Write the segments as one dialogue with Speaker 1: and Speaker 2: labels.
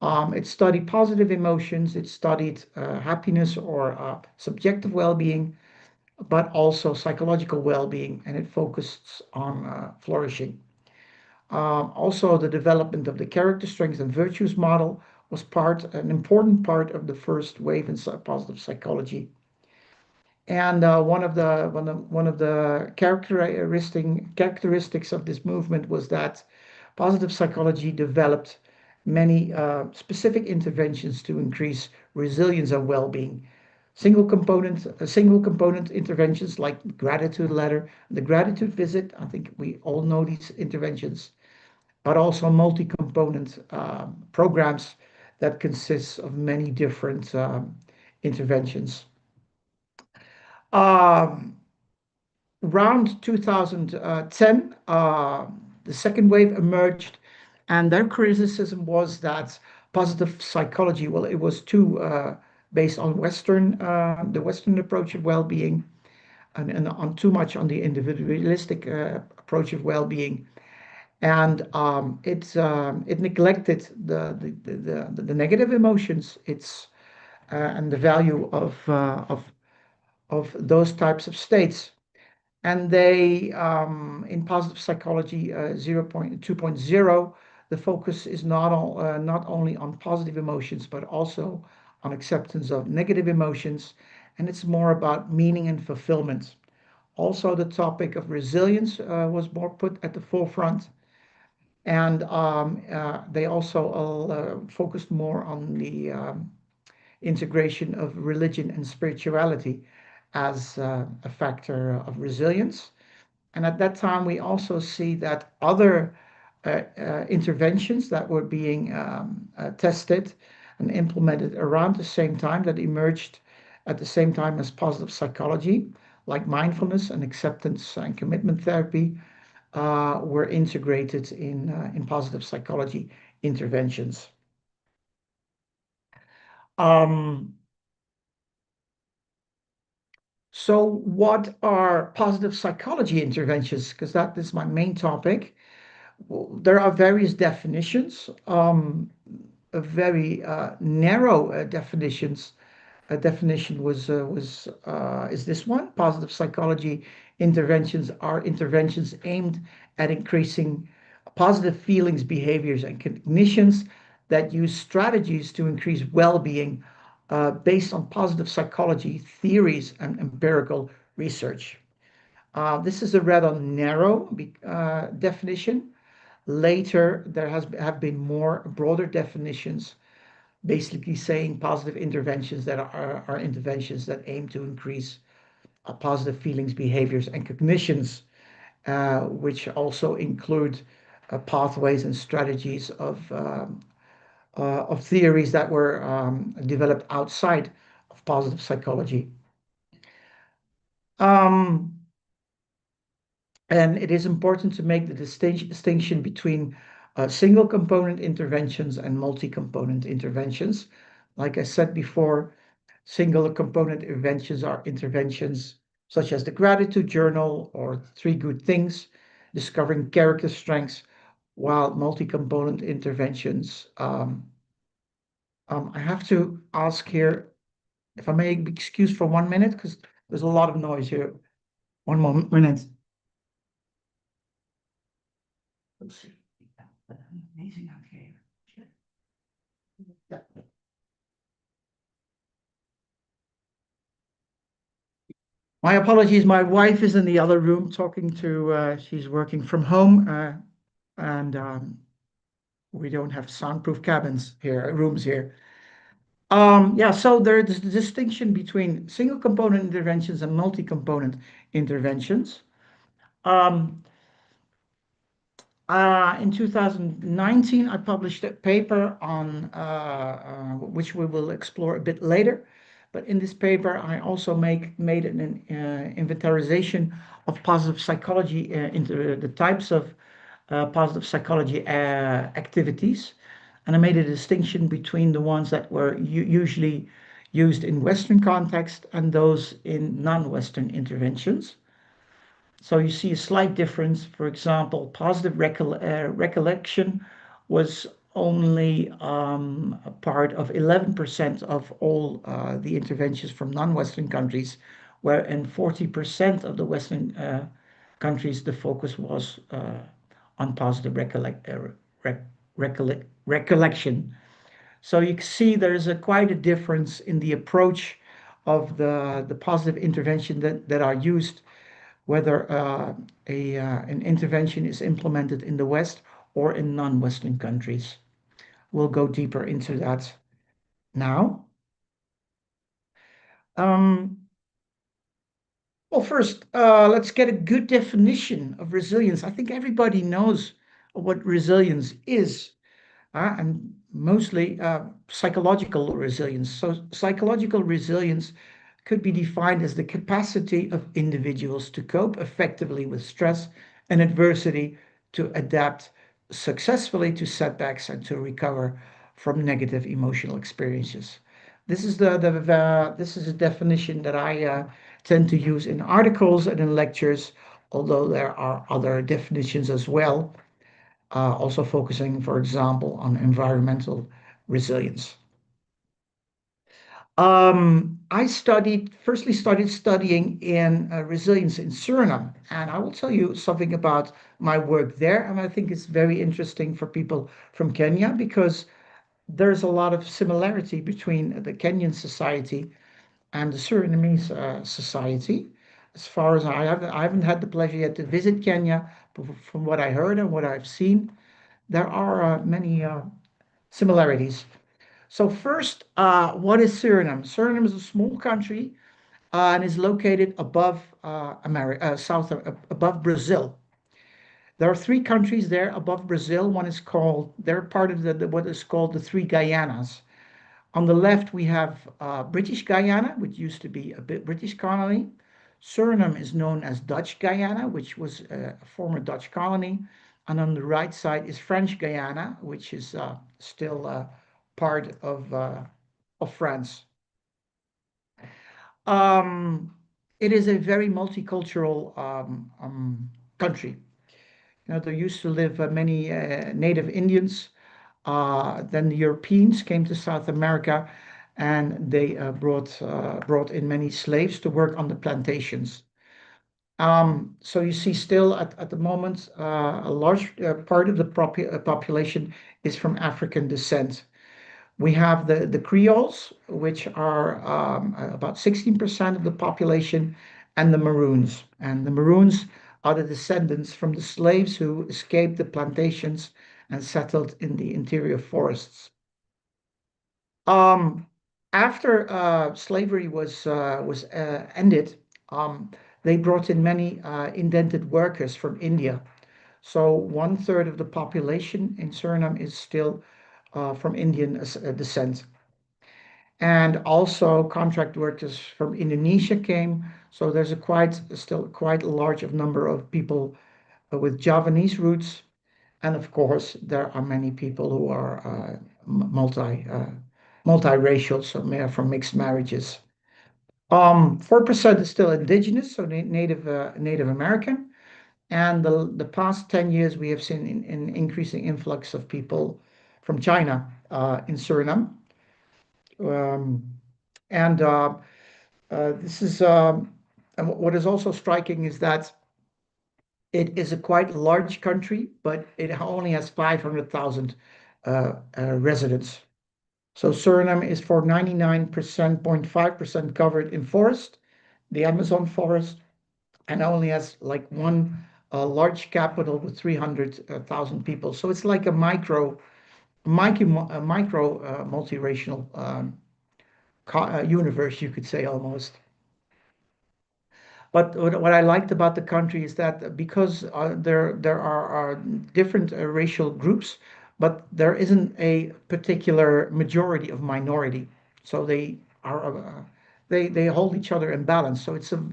Speaker 1: It studied positive emotions, it studied happiness or subjective well-being, but also psychological well-being, and it focused on flourishing. Also, the development of the character strengths and virtues model was an important part of the first wave in positive psychology. And one of the characteristics of this movement was that positive psychology developed many specific interventions to increase resilience and well-being. Single component interventions like gratitude letter, the gratitude visit. I think we all know these interventions, but also multi-component programs that consists of many different interventions. Um, Around 2010, the second wave emerged, and their criticism was that positive psychology, well, it was too based on the Western approach of well-being, and on too much on the individualistic approach of well-being, and it neglected the negative emotions, and the value of those types of states. And they, in positive psychology 2.0, the focus is not only on positive emotions, but also on acceptance of negative emotions. And it's more about meaning and fulfillment. Also, the topic of resilience was more put at the forefront. And they also focused more on the integration of religion and spirituality as a factor of resilience. And at that time, we also see that other interventions that were being tested and implemented around the same time, that emerged at the same time as positive psychology, like mindfulness and acceptance and commitment therapy, were integrated in positive psychology interventions. Um, so what are positive psychology interventions? Because that is my main topic. Well, there are various definitions, a very narrow definitions. A definition is this one: positive psychology interventions are interventions aimed at increasing positive feelings, behaviors, and cognitions that use strategies to increase well-being based on positive psychology theories and empirical research. This is a rather narrow definition. Later, there have been more broader definitions, basically saying positive interventions that are interventions that aim to increase positive feelings, behaviors, and cognitions, which also include pathways and strategies of theories that were developed outside of positive psychology. Um, And it is important to make the distinction between single component interventions and multi-component interventions. Like I said before, single component interventions are interventions such as the gratitude journal or three good things, discovering character strengths, while multi-component interventions, I have to ask here if I may be excused for 1 minute because there's a lot of noise here. One minute. Amazing out here. Yeah. My apologies. My wife is in the other room talking to, she's working from home, and we don't have soundproof cabins here, rooms here. Yeah, so there's the distinction between single component interventions and multi-component interventions. Um, in 2019, I published a paper on which we will explore a bit later. But in this paper, I also made an inventarization of positive psychology into the types of positive psychology activities. And I made a distinction between the ones that were usually used in Western context and those in non-Western interventions. So you see a slight difference. For example, positive recollection was only a part of 11% of all the interventions from non-Western countries, where in 40% of the Western countries, the focus was on positive recollection. So you can see there's quite a difference in the approach of the positive intervention that are used, whether an intervention is implemented in the West or in non-Western countries. We'll go deeper into that now. Um, well, first, let's get a good definition of resilience. I think everybody knows what resilience is, and mostly psychological resilience. So, psychological resilience could be defined as the capacity of individuals to cope effectively with stress and adversity, to adapt successfully to setbacks, and to recover from negative emotional experiences. This is a definition that I tend to use in articles and in lectures, although there are other definitions as well, also focusing, for example, on environmental resilience. I firstly started studying in resilience in Suriname, and I will tell you something about my work there. And I think it's very interesting for people from Kenya because there's a lot of similarity between the Kenyan society and the Surinamese society. As far as I haven't had the pleasure yet to visit Kenya, but from what I heard and what I've seen, there are many similarities. So first, what is Suriname? Suriname is a small country and is located above America, above Brazil. There are three countries there above Brazil. One is called, they're part of what is called the three Guyanas. On the left, we have British Guyana, which used to be a British colony. Suriname is known as Dutch Guyana, which was a former Dutch colony. And on the right side is French Guyana, which is still part of France. Um, it is a very multicultural country. You know, there used to live many native Indians. Then the Europeans came to South America, and they brought in many slaves to work on the plantations. So you see still at the moment, a large part of the population is from African descent. We have the Creoles, which are about 16% of the population, and the Maroons. And the Maroons are the descendants from the slaves who escaped the plantations and settled in the interior forests. Um, After slavery was ended, they brought in many indented workers from India. So one third of the population in Suriname is still from Indian descent. And also contract workers from Indonesia came. So there's still quite a large of number of people with Javanese roots. And of course, there are many people who are multiracial, so from mixed marriages. 4% is still indigenous, so Native American. And the past 10 years, we have seen an increasing influx of people from China in Suriname. Um, and this is and what is also striking is that it is a quite large country, but it only has 500,000 residents. So Suriname is for 99.5% covered in forest, the Amazon forest, and only has like one large capital with 300,000 people. So it's like a micro multiracial universe, you could say almost. But what I liked about the country is that because there are different racial groups, but there isn't a particular majority of minority, so they hold each other in balance. So it's a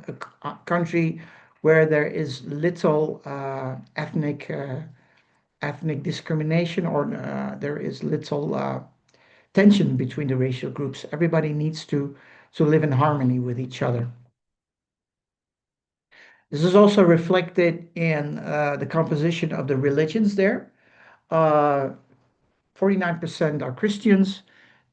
Speaker 1: country where there is little ethnic discrimination, or there is little tension between the racial groups. Everybody needs to live in harmony with each other. This is also reflected in the composition of the religions there. Uh, 49% are Christians,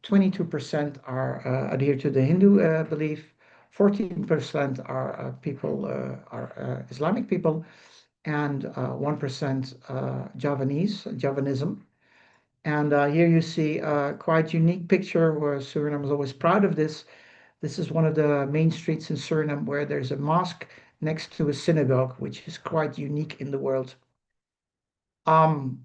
Speaker 1: 22% are adhere to the Hindu belief, 14% are people are Islamic people, and 1% Javanism. And here you see a quite unique picture where Suriname is always proud of this. This is one of the main streets in Suriname where there's a mosque next to a synagogue, which is quite unique in the world. Um,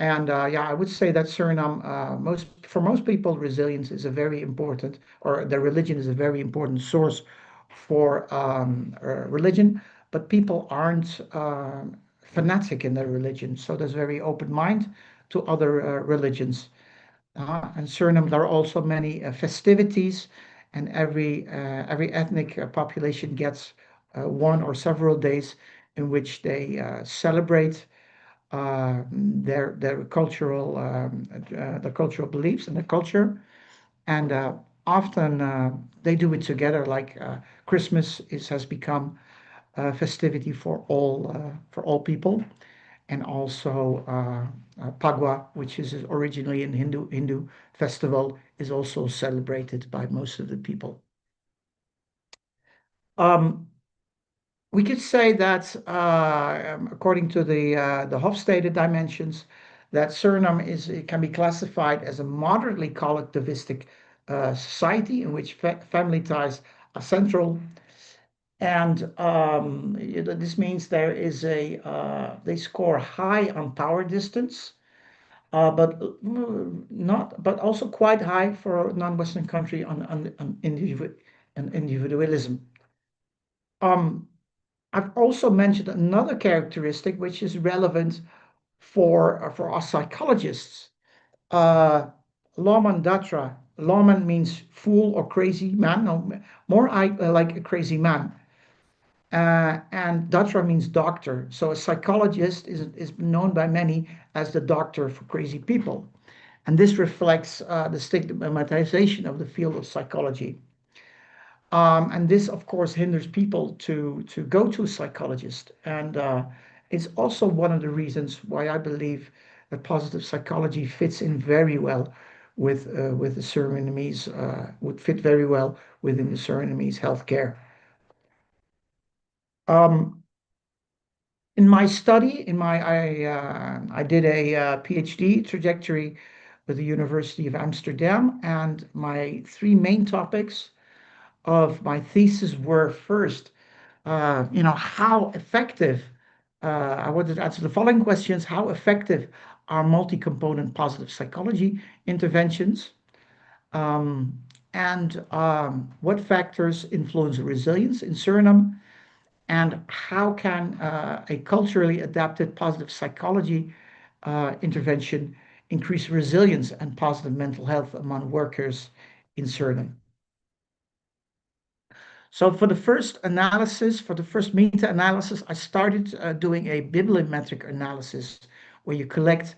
Speaker 1: and yeah, I would say that Suriname, for most people, resilience is a very important, or the religion is a very important source for religion. But people aren't fanatic in their religion, so there's very open mind to other religions. And Suriname, there are also many festivities, and every ethnic population gets one or several days in which they celebrate their cultural the cultural beliefs and the culture, and often they do it together. Like Christmas has become a festivity for all people, and also Pagwa, which is originally an Hindu festival, is also celebrated by most of the people. Um, we could say that, according to the Hofstede dimensions, that Suriname it can be classified as a moderately collectivistic society in which family ties are central. And this means there is they score high on power distance, but not, but also quite high for a non-Western country on individualism. Um, I've also mentioned another characteristic which is relevant for us psychologists. Uh, Lawman Datra. Lawman means fool or crazy man. No, more like a crazy man. And Datra means doctor. So a psychologist is known by many as the doctor for crazy people. And this reflects the stigmatization of the field of psychology. And this, of course, hinders people to go to a psychologist. And it's also one of the reasons why I believe that positive psychology fits in very well with the Surinamese, would fit very well within the Surinamese healthcare. Um, in my study, I did a PhD trajectory with the University of Amsterdam, and my three main topics of my thesis were first, how effective, I wanted to answer the following questions: how effective are multi-component positive psychology interventions? Um, and what factors influence resilience in Suriname? And how can a culturally adapted positive psychology intervention increase resilience and positive mental health among workers in Suriname? So for the first analysis, for the first meta-analysis, I started doing a bibliometric analysis where you collect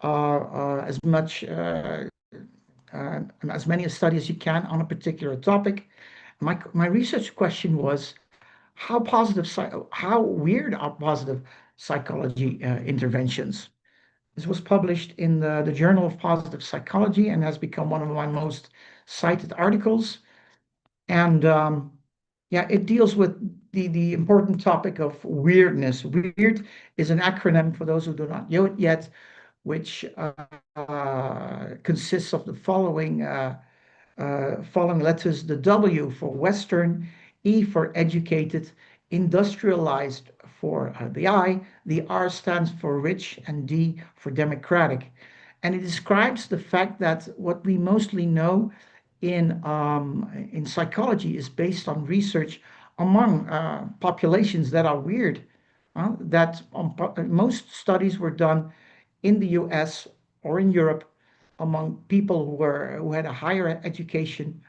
Speaker 1: as many studies as you can on a particular topic. My research question was how weird are positive psychology interventions? This was published in the Journal of Positive Psychology and has become one of my most cited articles. And yeah, it deals with the important topic of weirdness. Weird is an acronym for those who do not know it yet, which consists of the following letters: the W for Western, E for educated, industrialized for the I, the R stands for rich, and D for democratic. And it describes the fact that what we mostly know in psychology is based on research among populations that are weird. That most studies were done in the US or in Europe among people who had a higher education,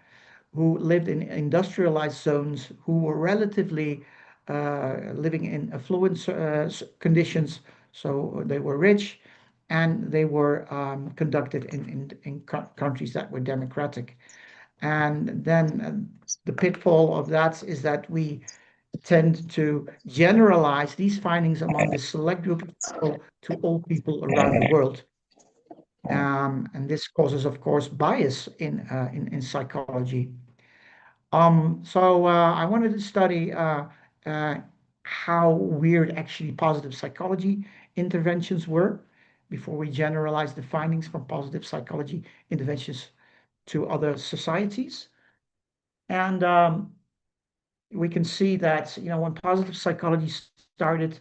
Speaker 1: who lived in industrialized zones, who were relatively living in affluent conditions, so they were rich, and they were conducted in countries that were democratic. And then the pitfall of that is that we tend to generalize these findings among a select group of people to all people around the world. And this causes, of course, bias in psychology. So I wanted to study uh, how weird actually positive psychology interventions were before we generalize the findings from positive psychology interventions to other societies. And we can see that, when positive psychology started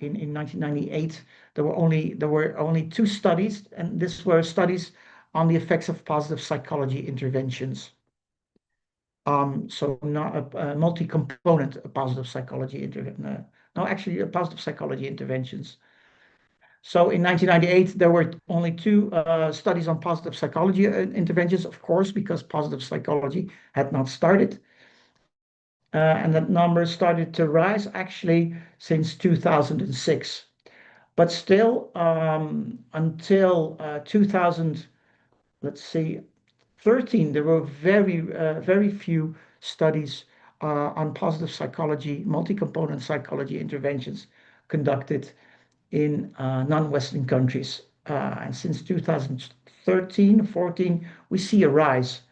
Speaker 1: in 1998, there were only two studies, and these were studies on the effects of positive psychology interventions. So not a multi-component positive psychology intervention. No, actually, positive psychology interventions. So in 1998, there were only two studies on positive psychology interventions, of course, because positive psychology had not started. And that number started to rise actually since 2006. But still, until 2000, let's see, 13, there were very few studies on positive psychology, multi-component psychology interventions conducted in non-Western countries. And since 2013, 14, we see a rise.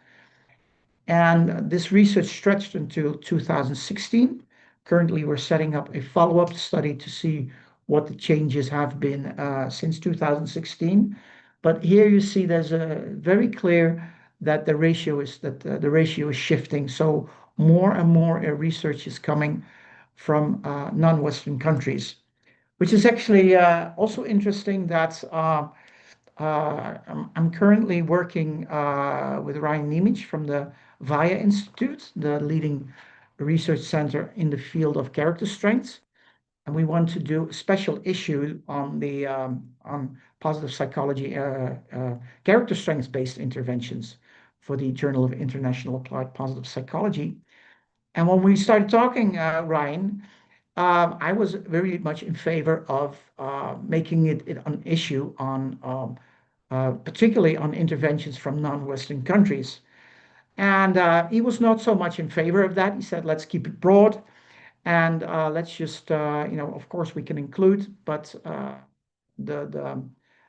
Speaker 1: And this research stretched until 2016. Currently, we're setting up a follow-up study to see what the changes have been since 2016. But here you see there's a very clear that the ratio is shifting. So more and more research is coming from non-Western countries, which is actually also interesting that I'm currently working with Ryan Nemich from the VIA Institute, the leading research center in the field of character strengths. And we want to do a special issue on the on positive psychology, character strengths-based interventions for the Journal of International Applied Positive Psychology. And when we started talking, Ryan, I was very much in favor of making it an issue on particularly on interventions from non-Western countries. And he was not so much in favor of that. He said, let's keep it broad and let's just, of course, we can include, but the, the,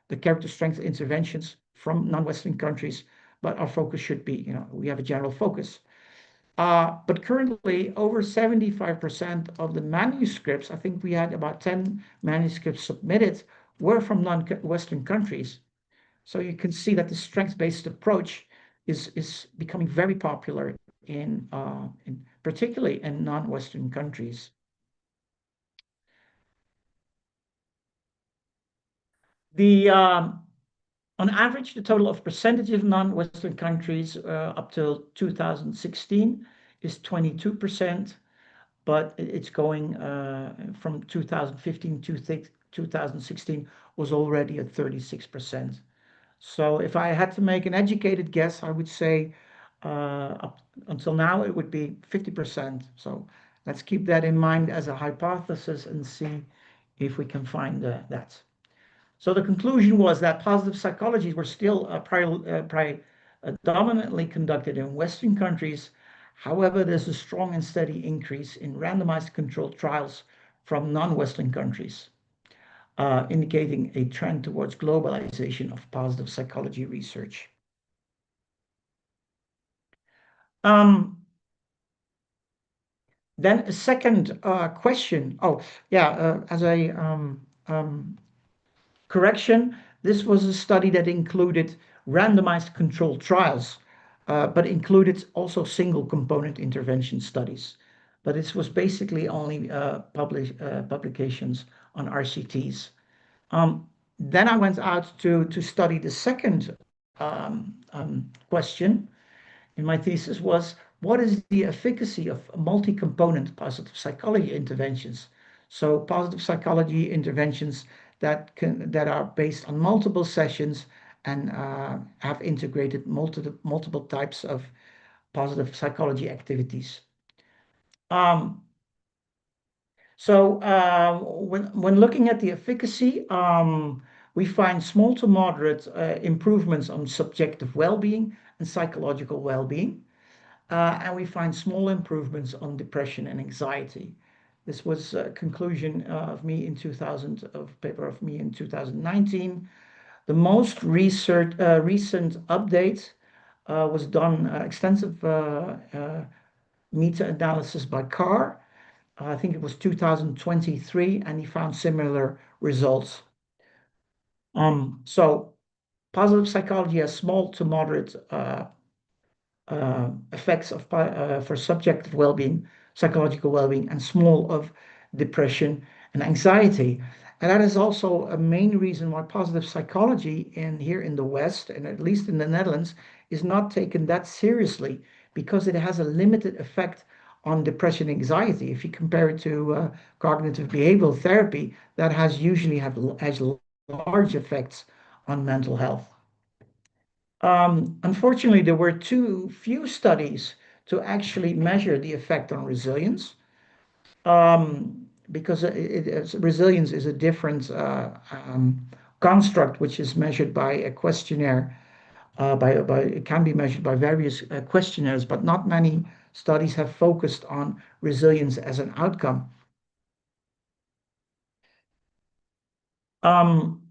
Speaker 1: the character strength interventions from non-Western countries, but our focus should be, we have a general focus. But currently, over 75% of the manuscripts, I think we had about 10 manuscripts submitted, were from non-Western countries. So you can see that the strength-based approach is becoming very popular in particularly in non-Western countries. The On average, the total of percentage of non-Western countries up till 2016 is 22%, but it's going from 2015 to 2016 was already at 36%. So if I had to make an educated guess, I would say up until now it would be 50%. So let's keep that in mind as a hypothesis and see if we can find that. So the conclusion was that positive psychologies were still predominantly conducted in Western countries. However, there's a strong and steady increase in randomized controlled trials from non-Western countries, indicating a trend towards globalization of positive psychology research. Um, then a second question. Oh, yeah, as a correction, this was a study that included randomized controlled trials, but included also single component intervention studies. But this was basically only publications on RCTs. Then I went out to study the second question in my thesis was, what is the efficacy of multi-component positive psychology interventions? So positive psychology interventions that are based on multiple sessions and have integrated multiple types of positive psychology activities. Um, when looking at the efficacy, we find small to moderate improvements on subjective well-being and psychological well-being. And we find small improvements on depression and anxiety. This was a conclusion of me in 2000, of paper of me in 2019. The most recent update was done extensive meta-analysis by Carr. I think it was 2023, and he found similar results. So positive psychology has small to moderate effects for subjective well-being, psychological well-being, and small of depression and anxiety. And that is also a main reason why positive psychology here in the West, and at least in the Netherlands, is not taken that seriously because it has a limited effect on depression and anxiety. If you compare it to cognitive behavioral therapy, that has large effects on mental health. Unfortunately, there were too few studies to actually measure the effect on resilience, because resilience is a different construct, which is measured by a questionnaire. It can be measured by various questionnaires, but not many studies have focused on resilience as an outcome. Um,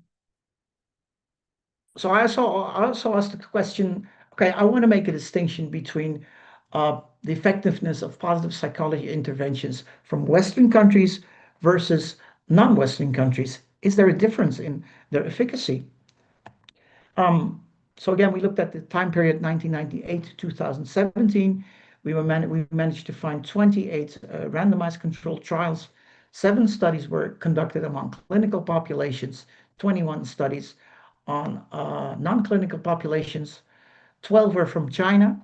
Speaker 1: So I also asked the question, okay, I want to make a distinction between the effectiveness of positive psychology interventions from Western countries versus non-Western countries. Is there a difference in their efficacy? Um, so again, we looked at the time period 1998 to 2017. We managed to find 28 randomized controlled trials. 7 studies were conducted among clinical populations, 21 studies on non-clinical populations. 12 were from China.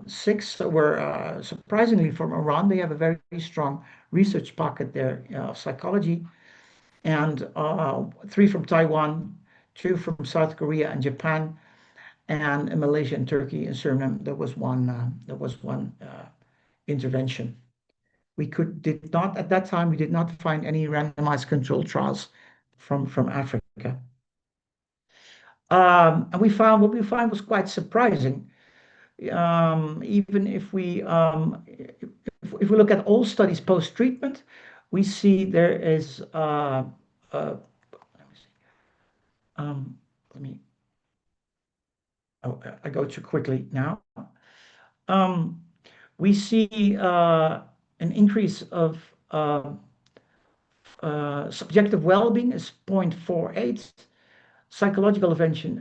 Speaker 1: 6 were surprisingly from Iran. They have a very strong research pocket there of psychology. And 3 from Taiwan, 2 from South Korea and Japan, and in Malaysia and Turkey and Suriname, there was one intervention. Did not at that time, we did not find any randomized controlled trials from Africa. And what we found was quite surprising. Even if we look at all studies post-treatment, we see there is let me see. Um, let me. Oh, I go too quickly now. Um, we see an increase of subjective well-being is 0.48, psychological intervention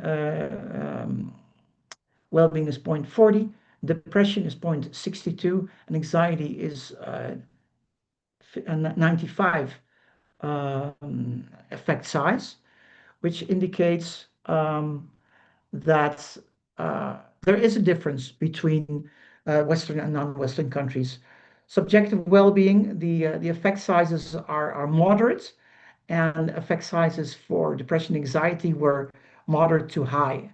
Speaker 1: well-being is 0.40, depression is 0.62, and anxiety is 95 effect size, which indicates that there is a difference between Western and non-Western countries. Subjective well-being, the effect sizes are moderate, and effect sizes for depression and anxiety were moderate to high,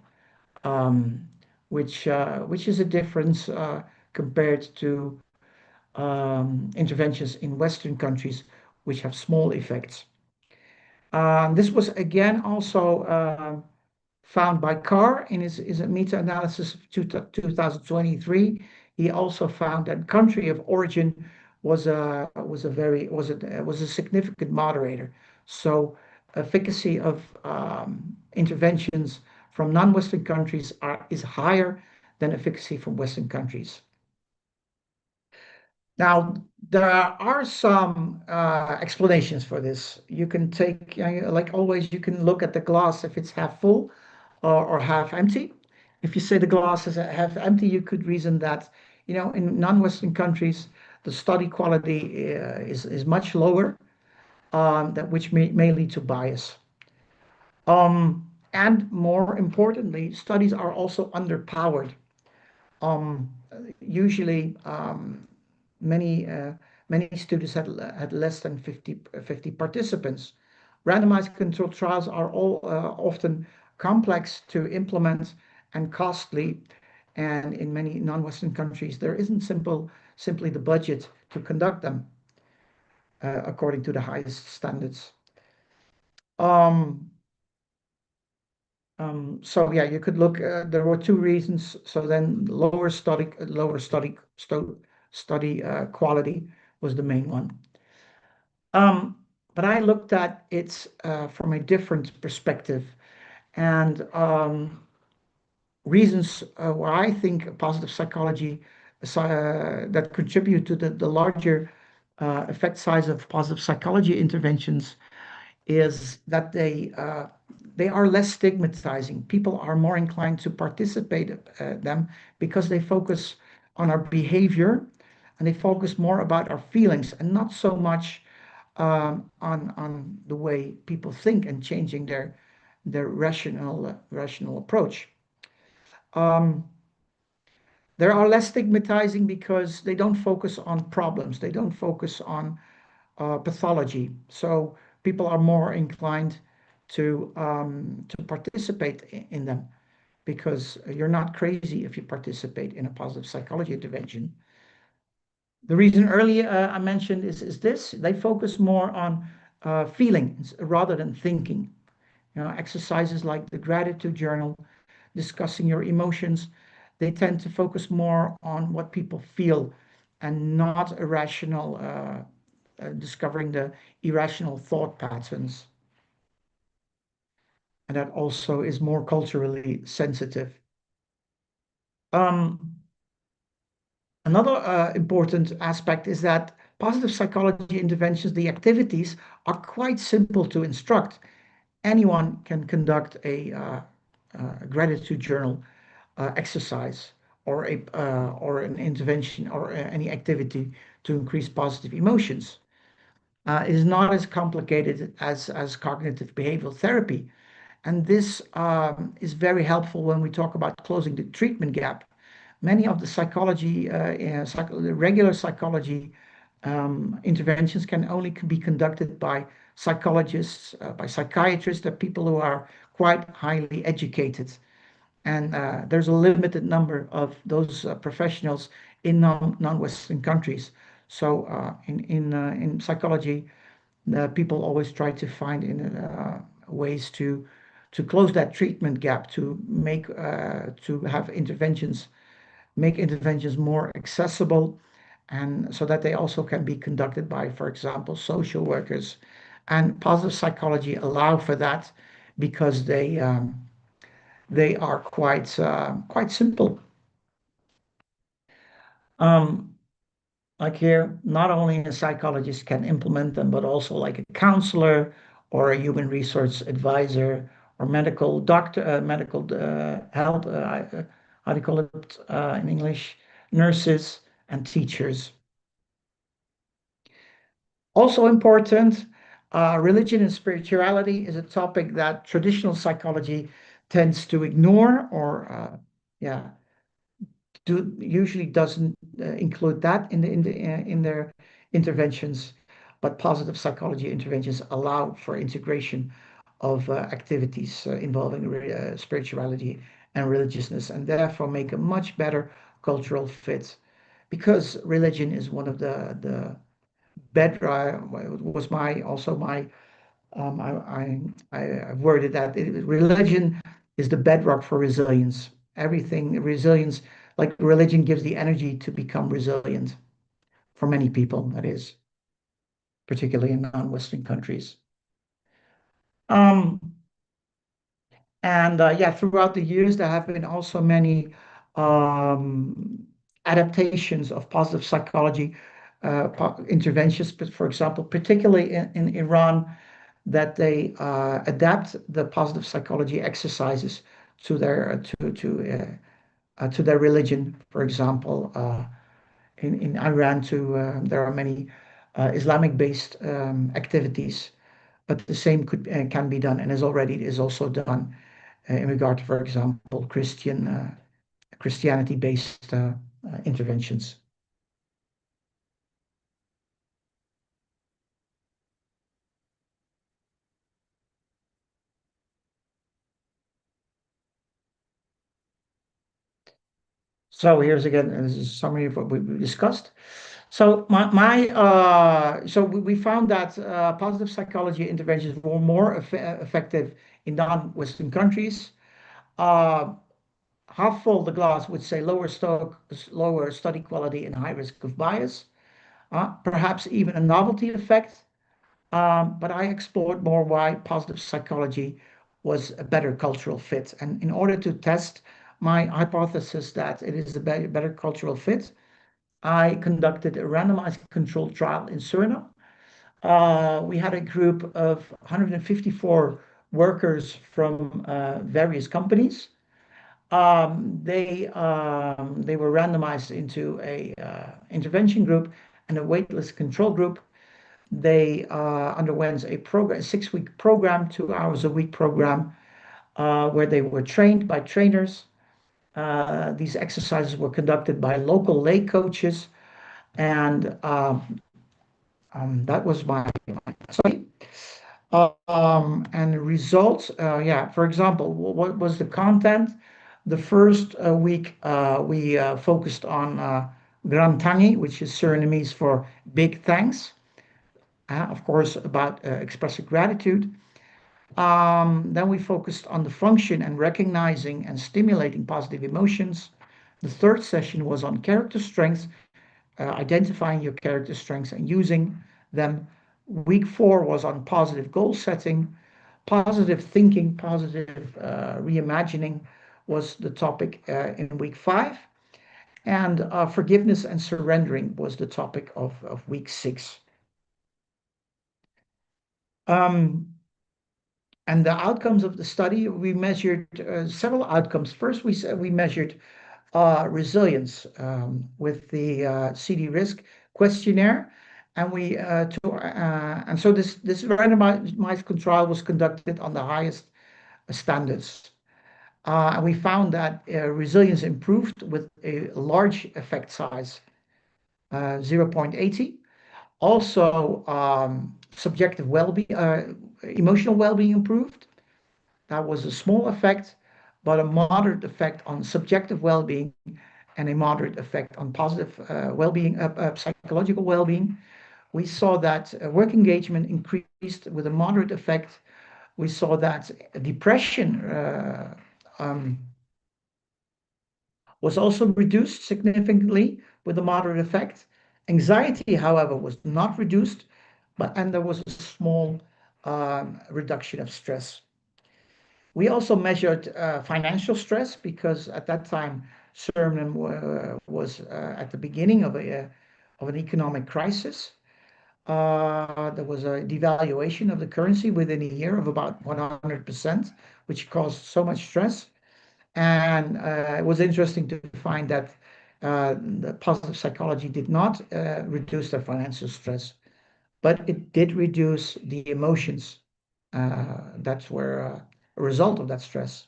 Speaker 1: um, which is a difference compared to interventions in Western countries, which have small effects. This was again also found by Carr in his meta-analysis of 2023. He also found that country of origin was a significant moderator. So efficacy of interventions from non-Western countries is higher than efficacy from Western countries. Now, there are some explanations for this. You can take, like always, you can look at the glass if it's half full or half empty. If you say the glass is half empty, you could reason that, in non-Western countries, the study quality is much lower, which may lead to bias. And more importantly, studies are also underpowered. Um, Usually, many many students had less than 50 participants. Randomized controlled trials are all often complex to implement and costly, and in many non-Western countries, there isn't simply the budget to conduct them according to the highest standards. Um, so yeah, you could look. There were 2 reasons. So then, study quality was the main one. But I looked at it from a different perspective. And reasons why I think positive psychology that contribute to the larger effect size of positive psychology interventions is that they are less stigmatizing. People are more inclined to participate them because they focus on our behavior and they focus more about our feelings and not so much on the way people think and changing their rational approach. Um, they are less stigmatizing because they don't focus on problems. They don't focus on pathology. So people are more inclined to participate in them because you're not crazy if you participate in a positive psychology intervention. The reason earlier I mentioned is this: they focus more on feelings rather than thinking. You know, exercises like the gratitude journal, discussing your emotions, they tend to focus more on what people feel and not irrational, discovering the irrational thought patterns. And that also is more culturally sensitive. Um, Another important aspect is that positive psychology interventions, the activities are quite simple to instruct. Anyone can conduct a gratitude journal exercise or an intervention or any activity to increase positive emotions. It is not as complicated as cognitive behavioral therapy. And this is very helpful when we talk about closing the treatment gap. Many of the the regular psychology interventions can only be conducted by psychologists, by psychiatrists, that people who are quite highly educated. And there's a limited number of those professionals in non-Western countries. So in psychology, people always try to find ways to close that treatment gap, to have interventions, make interventions more accessible, and so that they also can be conducted by, for example, social workers. And positive psychology allow for that because they are quite simple. Um, like here, not only a psychologist can implement them, but also like a counselor or a human resource advisor or medical doctor, medical health, how do you call it in English? Nurses and teachers. Also important, religion and spirituality is a topic that traditional psychology tends to ignore or, yeah, usually doesn't include that in their interventions, but positive psychology interventions allow for integration of activities involving spirituality and religiousness, and therefore make a much better cultural fit. Because religion is one of the bedrock, was my also my I've worded that religion is the bedrock for resilience. Everything resilience, like religion, gives the energy to become resilient for many people. That is, particularly in non-Western countries. Um, and yeah, throughout the years, there have been also many adaptations of positive psychology interventions. But for example, particularly in Iran, that they adapt the positive psychology exercises to to their religion. For example, in Iran, too, there are many Islamic-based activities, but the same can be done, and is also done in regard to, for example, Christianity-based interventions. So here's again, this is a summary of what we discussed. So we found that positive psychology interventions were more effective in non-Western countries. Uh, Half full the glass would say lower study quality and high risk of bias, perhaps even a novelty effect. But I explored more why positive psychology was a better cultural fit. And in order to test my hypothesis that it is a better cultural fit, I conducted a randomized controlled trial in Suriname. We had a group of 154 workers from various companies. They were randomized into a intervention group and a waitlist control group. They underwent a 6-week program, 2 hours a week program, where they were trained by trainers. These exercises were conducted by local lay coaches, and that was my study. And results, yeah, for example, what was the content? The first week, we focused on Grand Tangi, which is Surinamese for big thanks, of course, about expressing gratitude. Then we focused on the function and recognizing and stimulating positive emotions. The third session was on character strengths, identifying your character strengths and using them. Week 4 was on positive goal setting, positive thinking, positive reimagining was the topic in week 5. And forgiveness and surrendering was the topic of week 6. Um, and the outcomes of the study, we measured several outcomes. First, we measured resilience with the CD risk questionnaire. And so this randomized control was conducted on the highest standards. And we found that resilience improved with a large effect size, 0.80. Also, subjective well-being, emotional well-being improved. That was a small effect, but a moderate effect on subjective well-being and a moderate effect on positive well-being, psychological well-being. We saw that work engagement increased with a moderate effect. We saw that depression um, was also reduced significantly with a moderate effect. Anxiety, however, was not reduced, and there was a small reduction of stress. We also measured financial stress because at that time, Suriname was at the beginning of an economic crisis. There was a devaluation of the currency within a year of about 100%, which caused so much stress. And it was interesting to find that the positive psychology did not reduce their financial stress, but it did reduce the emotions. That's where a result of that stress.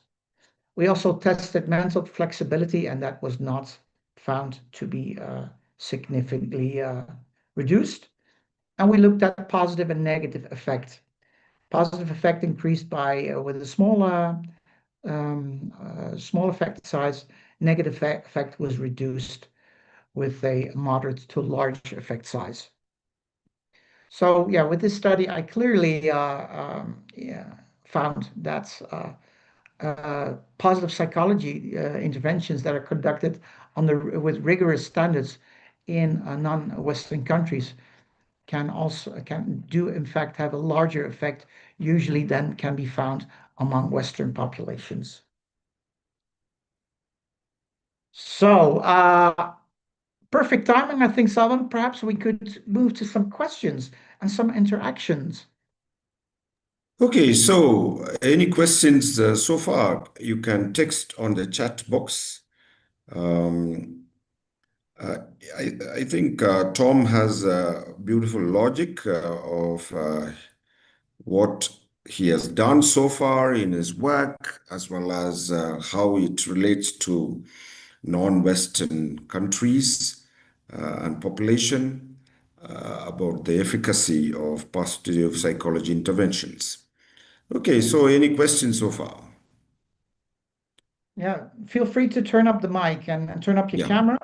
Speaker 1: We also tested mental flexibility, and that was not found to be significantly reduced. And we looked at positive and negative effect. Positive effect increased by with a small effect size. Negative effect was reduced with a moderate to large effect size. So yeah, with this study, I clearly yeah, found that positive psychology interventions that are conducted with rigorous standards in non-Western countries can do in fact have a larger effect usually than can be found among Western populations. So perfect timing, I think, Salman. Perhaps we could move to some questions and some interactions.
Speaker 2: Okay, so any questions so far, you can text on the chat box. Um, uh, I think Tom has a beautiful logic of what he has done so far in his work, as well as how it relates to non-Western countries and population, about the efficacy of positive psychology interventions. Okay, so any questions so far?
Speaker 1: Yeah, feel free to turn up the mic and turn up your
Speaker 2: Yeah.
Speaker 1: camera.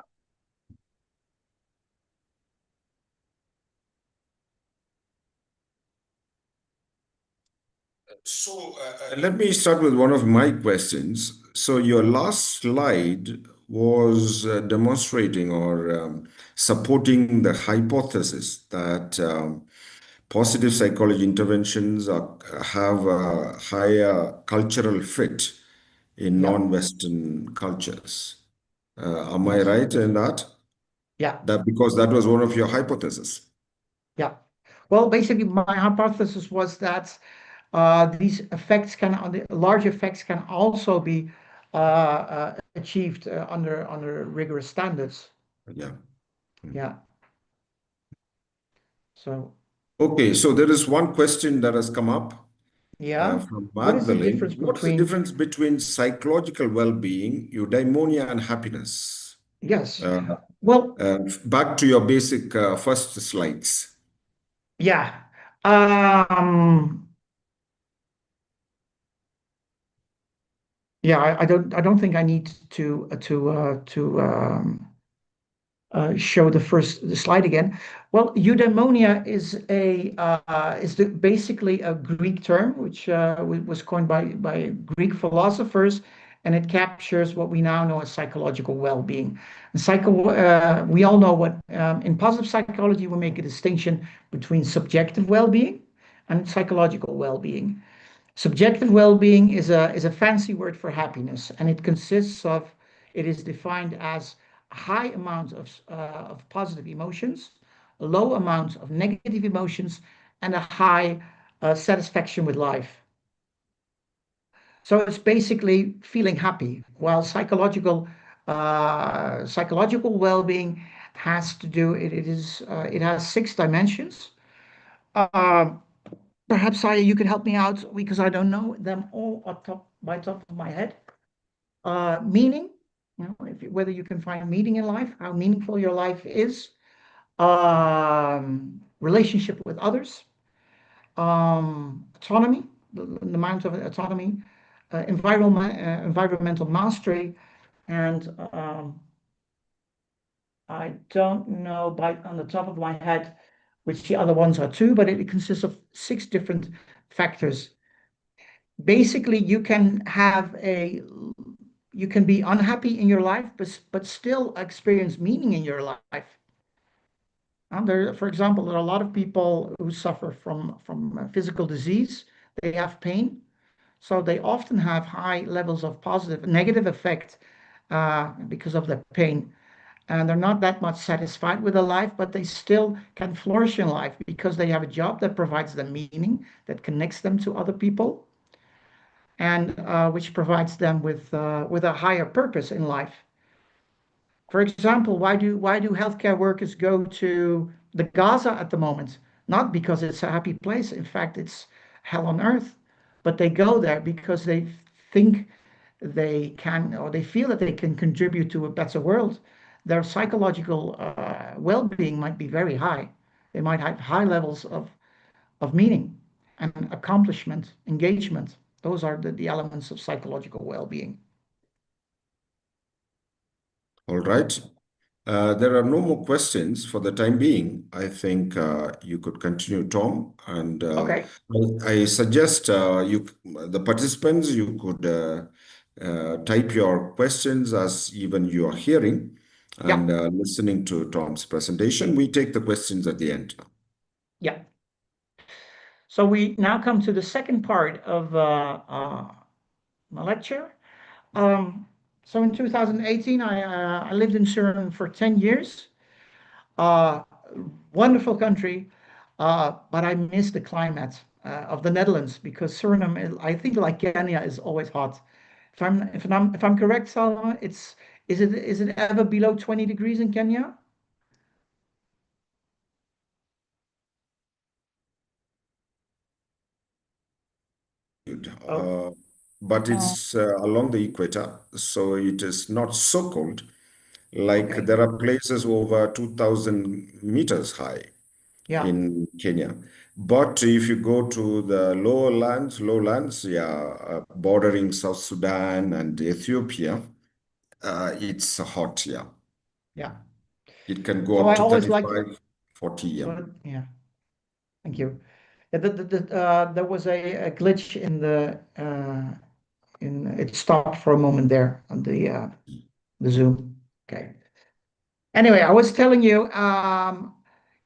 Speaker 2: So let me start with one of my questions. So your last slide was demonstrating or supporting the hypothesis that positive psychology interventions have a higher cultural fit in
Speaker 1: Yeah.
Speaker 2: non-Western cultures. Am I
Speaker 1: Yes.
Speaker 2: right in that?
Speaker 1: Yeah.
Speaker 2: That because that was one of your hypotheses.
Speaker 1: Yeah. Well, basically, my hypothesis was that these effects the large effects can also be achieved under rigorous standards.
Speaker 2: Yeah.
Speaker 1: Yeah. So,
Speaker 2: Okay, so there is one question that has come up
Speaker 1: yeah.
Speaker 2: from
Speaker 1: What is the difference
Speaker 2: Magdalene. What's the
Speaker 1: between,
Speaker 2: difference between psychological well-being, eudaimonia, and happiness?
Speaker 1: yes.
Speaker 2: Uh,
Speaker 1: Well,
Speaker 2: Back to your basic first slides.
Speaker 1: yeah. Um, yeah, I don't think I need to show the slide again. Well, eudaimonia is basically a Greek term which was coined by Greek philosophers, and it captures what we now know as psychological well-being. We all know what in positive psychology we make a distinction between subjective well-being and psychological well-being. Subjective well-being is a fancy word for happiness, and it is defined as a high amount of positive emotions, a low amount of negative emotions, and a high satisfaction with life. So it's basically feeling happy, while psychological well-being has to do it has six dimensions. Uh, Perhaps you could help me out because I don't know them all by top of my head. Meaning, whether you can find meaning in life, how meaningful your life is, relationship with others, autonomy, the amount of autonomy, environmental mastery, and I don't know on the top of my head which the other ones are too, but it consists of six different factors. Basically you can be unhappy in your life but still experience meaning in your life. For example, there are a lot of people who suffer from physical disease. They have pain, so they often have high levels of positive and negative effect because of the pain, and they're not that much satisfied with their life, but they still can flourish in life because they have a job that provides them meaning, that connects them to other people, and which provides them with a higher purpose in life. For example, why do healthcare workers go to the Gaza at the moment? Not because it's a happy place. In fact, it's hell on earth. But they go there because they think they can, or they feel that they can contribute to a better world. Their psychological well-being might be very high. They might have high levels of meaning and accomplishment, engagement. Those are the elements of psychological well-being.
Speaker 2: All right. There are no more questions for the time being. I think you could continue, Tom. And
Speaker 1: Okay.
Speaker 2: I suggest the participants, you could type your questions as even you are hearing
Speaker 1: Yeah.
Speaker 2: and listening to Tom's presentation. We take the questions at the end.
Speaker 1: Yeah. So we now come to the second part of my lecture. Um, so in 2018, I lived in Suriname for 10 years. Uh, Wonderful country, but I miss the climate of the Netherlands because Suriname, I think, like Kenya, is always hot. If I'm correct, Salma, is it ever below 20 degrees in Kenya? Oh,
Speaker 2: Uh, but
Speaker 1: uh,
Speaker 2: it's along the equator, so it is not so cold. Like
Speaker 1: okay.
Speaker 2: there are places over 2,000 meters high
Speaker 1: Yeah,
Speaker 2: in Kenya. But if you go to the lowlands, yeah, bordering South Sudan and Ethiopia, it's hot, yeah.
Speaker 1: yeah.
Speaker 2: It can go
Speaker 1: So
Speaker 2: up
Speaker 1: I
Speaker 2: to
Speaker 1: always like,
Speaker 2: 35, 40, yeah.
Speaker 1: yeah. Thank you. Yeah, there was a glitch in it stopped for a moment there on the Zoom. Okay. Anyway, I was telling you,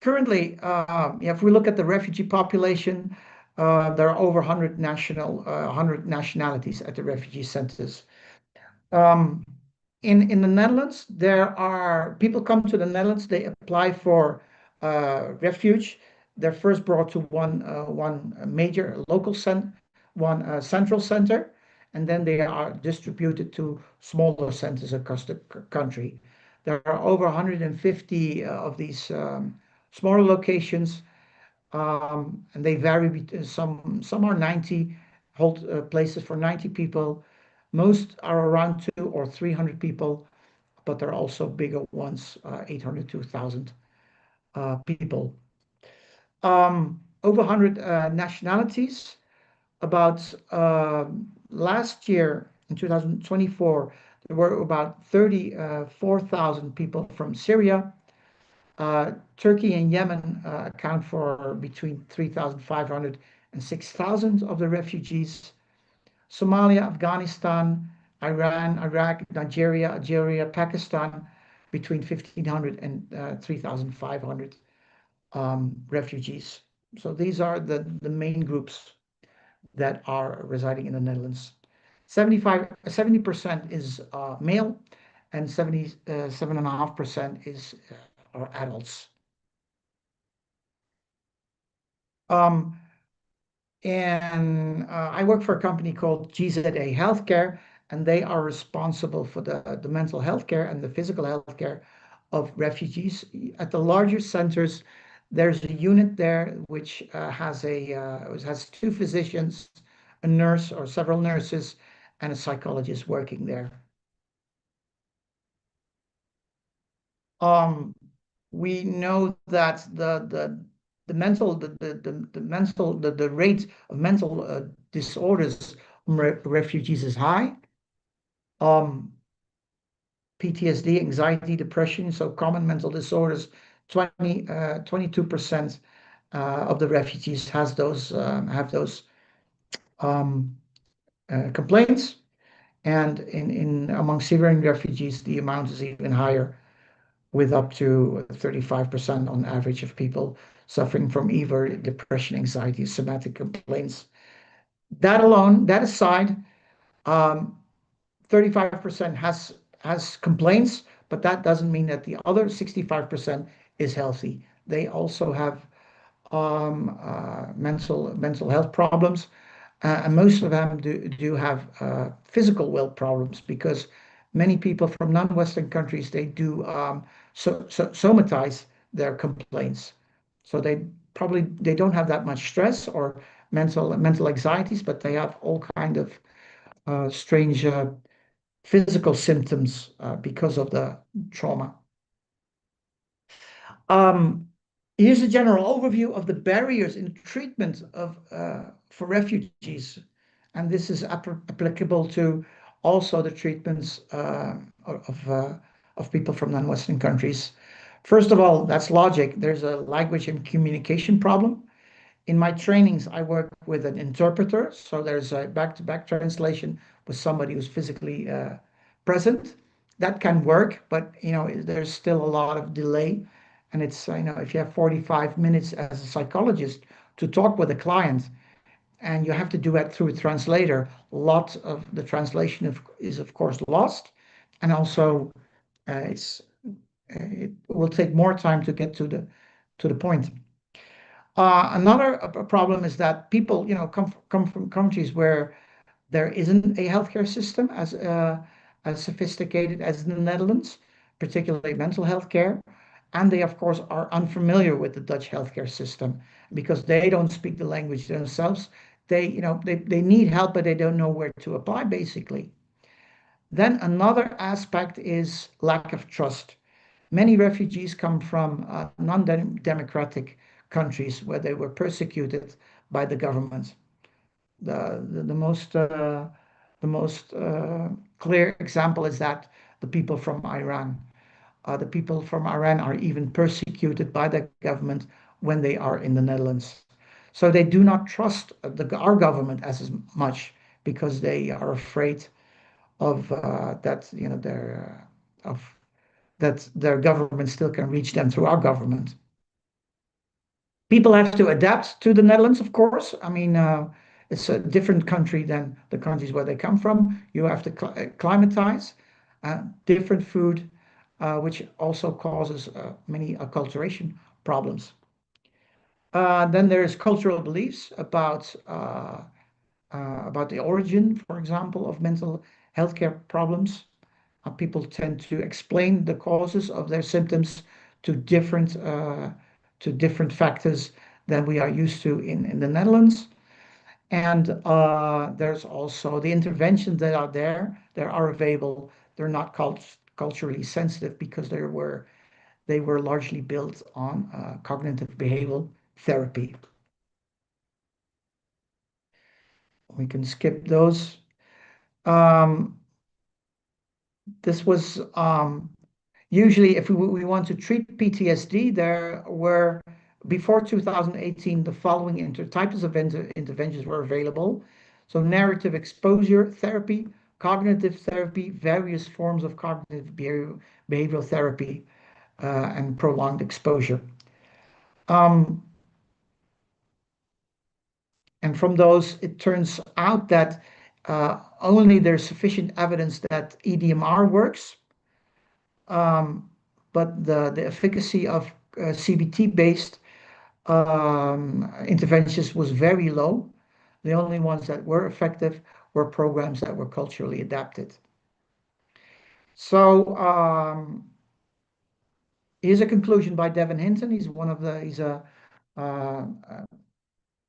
Speaker 1: Currently, if we look at the refugee population, there are over 100 nationalities at the refugee centers. Um, in the Netherlands, there are people come to the Netherlands, they apply for refuge. They're first brought to one major local one central center, and then they are distributed to smaller centers across the country. There are over 150 of these smaller locations, and they vary. Some are 90, hold places for 90 people. Most are around 200 or 300 people, but there are also bigger ones, 800 to 1,000 people. Over 100 nationalities. About last year in 2024, there were about 34,000 people from Syria. Turkey and Yemen account for between 3,500 and 6,000 of the refugees. Somalia, Afghanistan, Iran, Iraq, Nigeria, Algeria, Pakistan, between 1,500 and 3,500 refugees. So these are the main groups that are residing in the Netherlands. 70% is male, and 77.5% is are adults. Um, and I work for a company called GZA Healthcare, and they are responsible for the mental health care and the physical health care of refugees. At the larger centers, there's a unit there which has two physicians, a nurse or several nurses, and a psychologist working there. Um, we know that the mental the mental the rate of mental disorders among refugees is high. Um, PTSD, anxiety, depression, so common mental disorders. 22% of the refugees has those have those um, complaints, and in among Syrian refugees, the amount is even higher, with up to 35% on average of people suffering from either depression, anxiety, somatic complaints. That alone, that aside, um, 35% has complaints, but that doesn't mean that the other 65% is healthy. They also have mental health problems, and most of them do have physical well problems, because many people from non-Western countries, they do somatize their complaints. So they don't have that much stress or mental anxieties, but they have all kind of strange physical symptoms because of the trauma. Um, Here's a general overview of the barriers in treatment of for refugees, and this is applicable to also the treatments of people from non-Western countries. First of all, that's logic. There's a language and communication problem. In my trainings, I work with an interpreter, so there's a back-to-back translation with somebody who's physically present. That can work, but there's still a lot of delay, and it's if you have 45 minutes as a psychologist to talk with a client, and you have to do that through a translator, a lot of the translation is of course lost, and also it will take more time to get to the point. Another problem is that people, come from countries where there isn't a healthcare system as sophisticated as in the Netherlands, particularly mental health care, and they, of course, are unfamiliar with the Dutch healthcare system because they don't speak the language themselves. They need help, but they don't know where to apply, basically. Then another aspect is lack of trust. Many refugees come from non-democratic countries where they were persecuted by the government. The most clear example is that the people from Iran. The people from Iran are even persecuted by the government when they are in the Netherlands. So they do not trust our government as much because they are afraid of of that their government still can reach them through our government. People have to adapt to the Netherlands, of course. I mean, it's a different country than the countries where they come from. You have to climatize, different food, which also causes many acculturation problems. Then there's cultural beliefs about the origin, for example, of mental health care problems. People tend to explain the causes of their symptoms to different factors than we are used to in the Netherlands. And there's also the interventions that are there, that are available. They're not culturally sensitive because they were largely built on cognitive behavioral therapy. We can skip those. Um, this was usually, if we want to treat PTSD, there were, before 2018, the following types of interventions were available. So narrative exposure therapy, cognitive therapy, various forms of cognitive behavioral therapy, and prolonged exposure. Um, and from those, it turns out that only there's sufficient evidence that EDMR works, but the efficacy of CBT-based interventions was very low. The only ones that were effective were programs that were culturally adapted. So here's a conclusion by Devin Hinton. He's uh,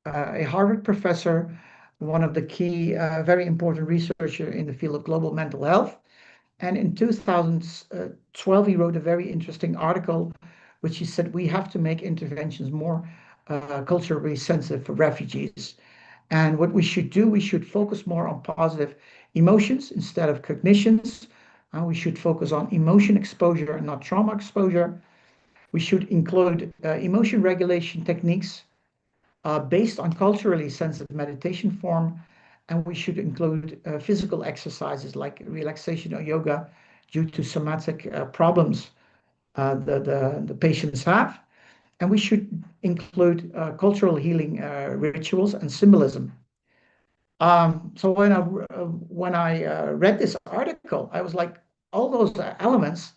Speaker 1: a Harvard professor, one of the key, very important researcher in the field of global mental health. And in 2012, he wrote a very interesting article, which he said we have to make interventions more culturally sensitive for refugees. And what we should do, we should focus more on positive emotions instead of cognitions. We should focus on emotion exposure and not trauma exposure. We should include emotion regulation techniques based on culturally sensitive meditation form. And we should include physical exercises like relaxation or yoga due to somatic problems the patients have. And we should include cultural healing rituals and symbolism. So when I read this article, I was like, all those elements,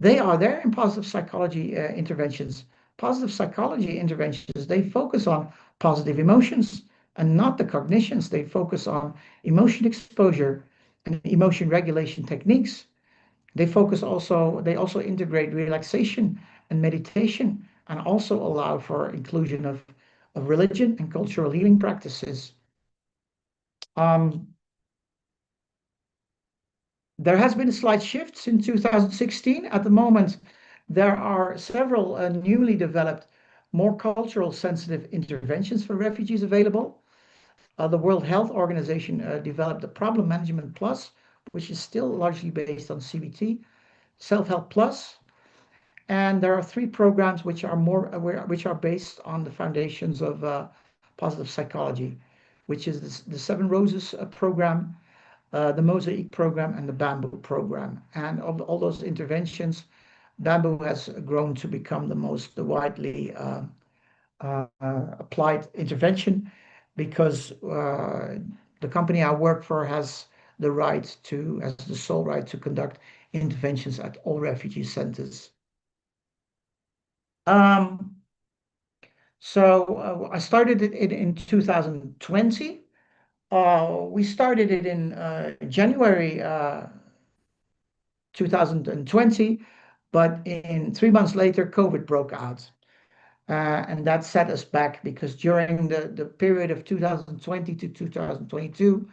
Speaker 1: they are there in positive psychology interventions. Positive psychology interventions, they focus on positive emotions and not the cognitions. They focus on emotion exposure and emotion regulation techniques. They also integrate relaxation and meditation and also allow for inclusion of religion and cultural healing practices. Um, There has been a slight shift since 2016. At the moment, there are several newly developed, more cultural sensitive interventions for refugees available. The World Health Organization developed the Problem Management Plus, which is still largely based on CBT, Self-Help Plus, and there are three programs which are based on the foundations of positive psychology, which is the Seven Roses program, the Mosaic program, and the Bamboo program. And of all those interventions, Bamboo has grown to become the widely applied intervention because the company I work for has the sole right to conduct interventions at all refugee centers. Um, so I started it in 2020. We started it in January 2020, but in 3 months later, COVID broke out. And that set us back because during the period of 2020 to 2022,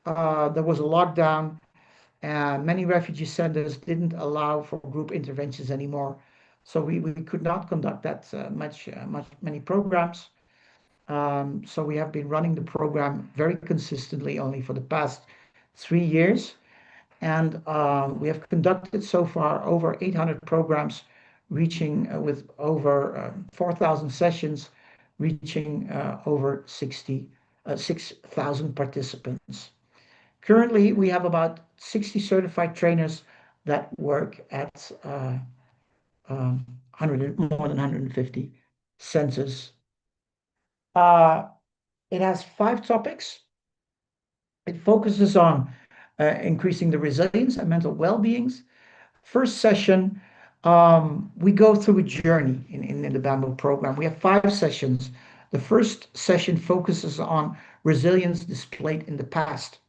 Speaker 1: there was a lockdown. Many refugee centers didn't allow for group interventions anymore. So we could not conduct that many programs. So we have been running the program very consistently only for the past 3 years. And we have conducted so far over 800 programs, reaching with over 4,000 sessions, reaching over 6,000 participants. Currently, we have about 60 certified trainers that work at 100, more than 150 centers. Uh, it has 5 topics. It focuses on increasing the resilience and mental well-beings. First session, we go through a journey in the Bamboo program. We have 5 sessions. The first session focuses on resilience displayed in the past.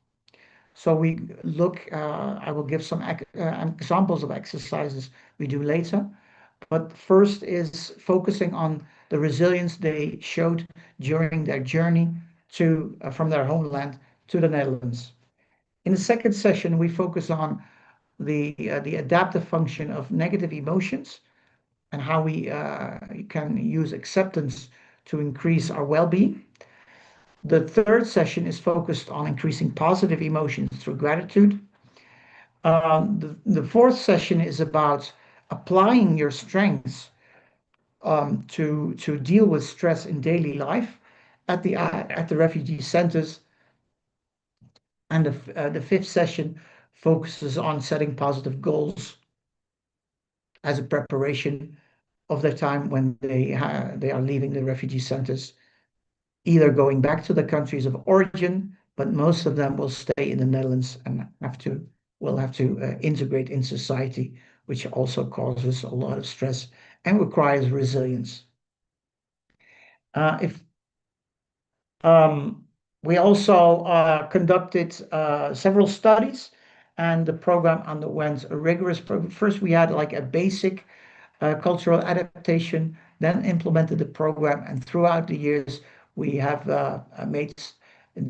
Speaker 1: So we look, I will give some examples of exercises we do later. But first is focusing on the resilience they showed during their journey to from their homeland to the Netherlands. In the second session, we focus on the adaptive function of negative emotions and how we can use acceptance to increase our well-being. The third session is focused on increasing positive emotions through gratitude. The fourth session is about applying your strengths to deal with stress in daily life at the refugee centers. And the fifth session focuses on setting positive goals as a preparation of the time when they are leaving the refugee centers, either going back to the countries of origin, but most of them will stay in the Netherlands and will have to integrate in society, which also causes a lot of stress and requires resilience. If We also conducted several studies, and the program underwent a rigorous program. First, we had like a basic cultural adaptation, then implemented the program, and throughout the years, we have made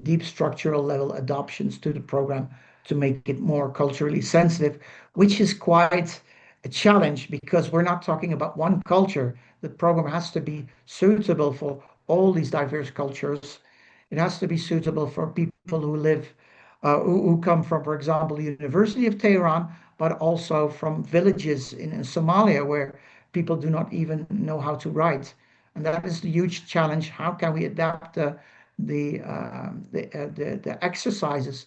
Speaker 1: deep structural level adoptions to the program to make it more culturally sensitive, which is quite a challenge because we're not talking about one culture. The program has to be suitable for all these diverse cultures. It has to be suitable for people who live, who come from, for example, the University of Tehran, but also from villages in Somalia where people do not even know how to write. And that is the huge challenge. How can we adapt the exercises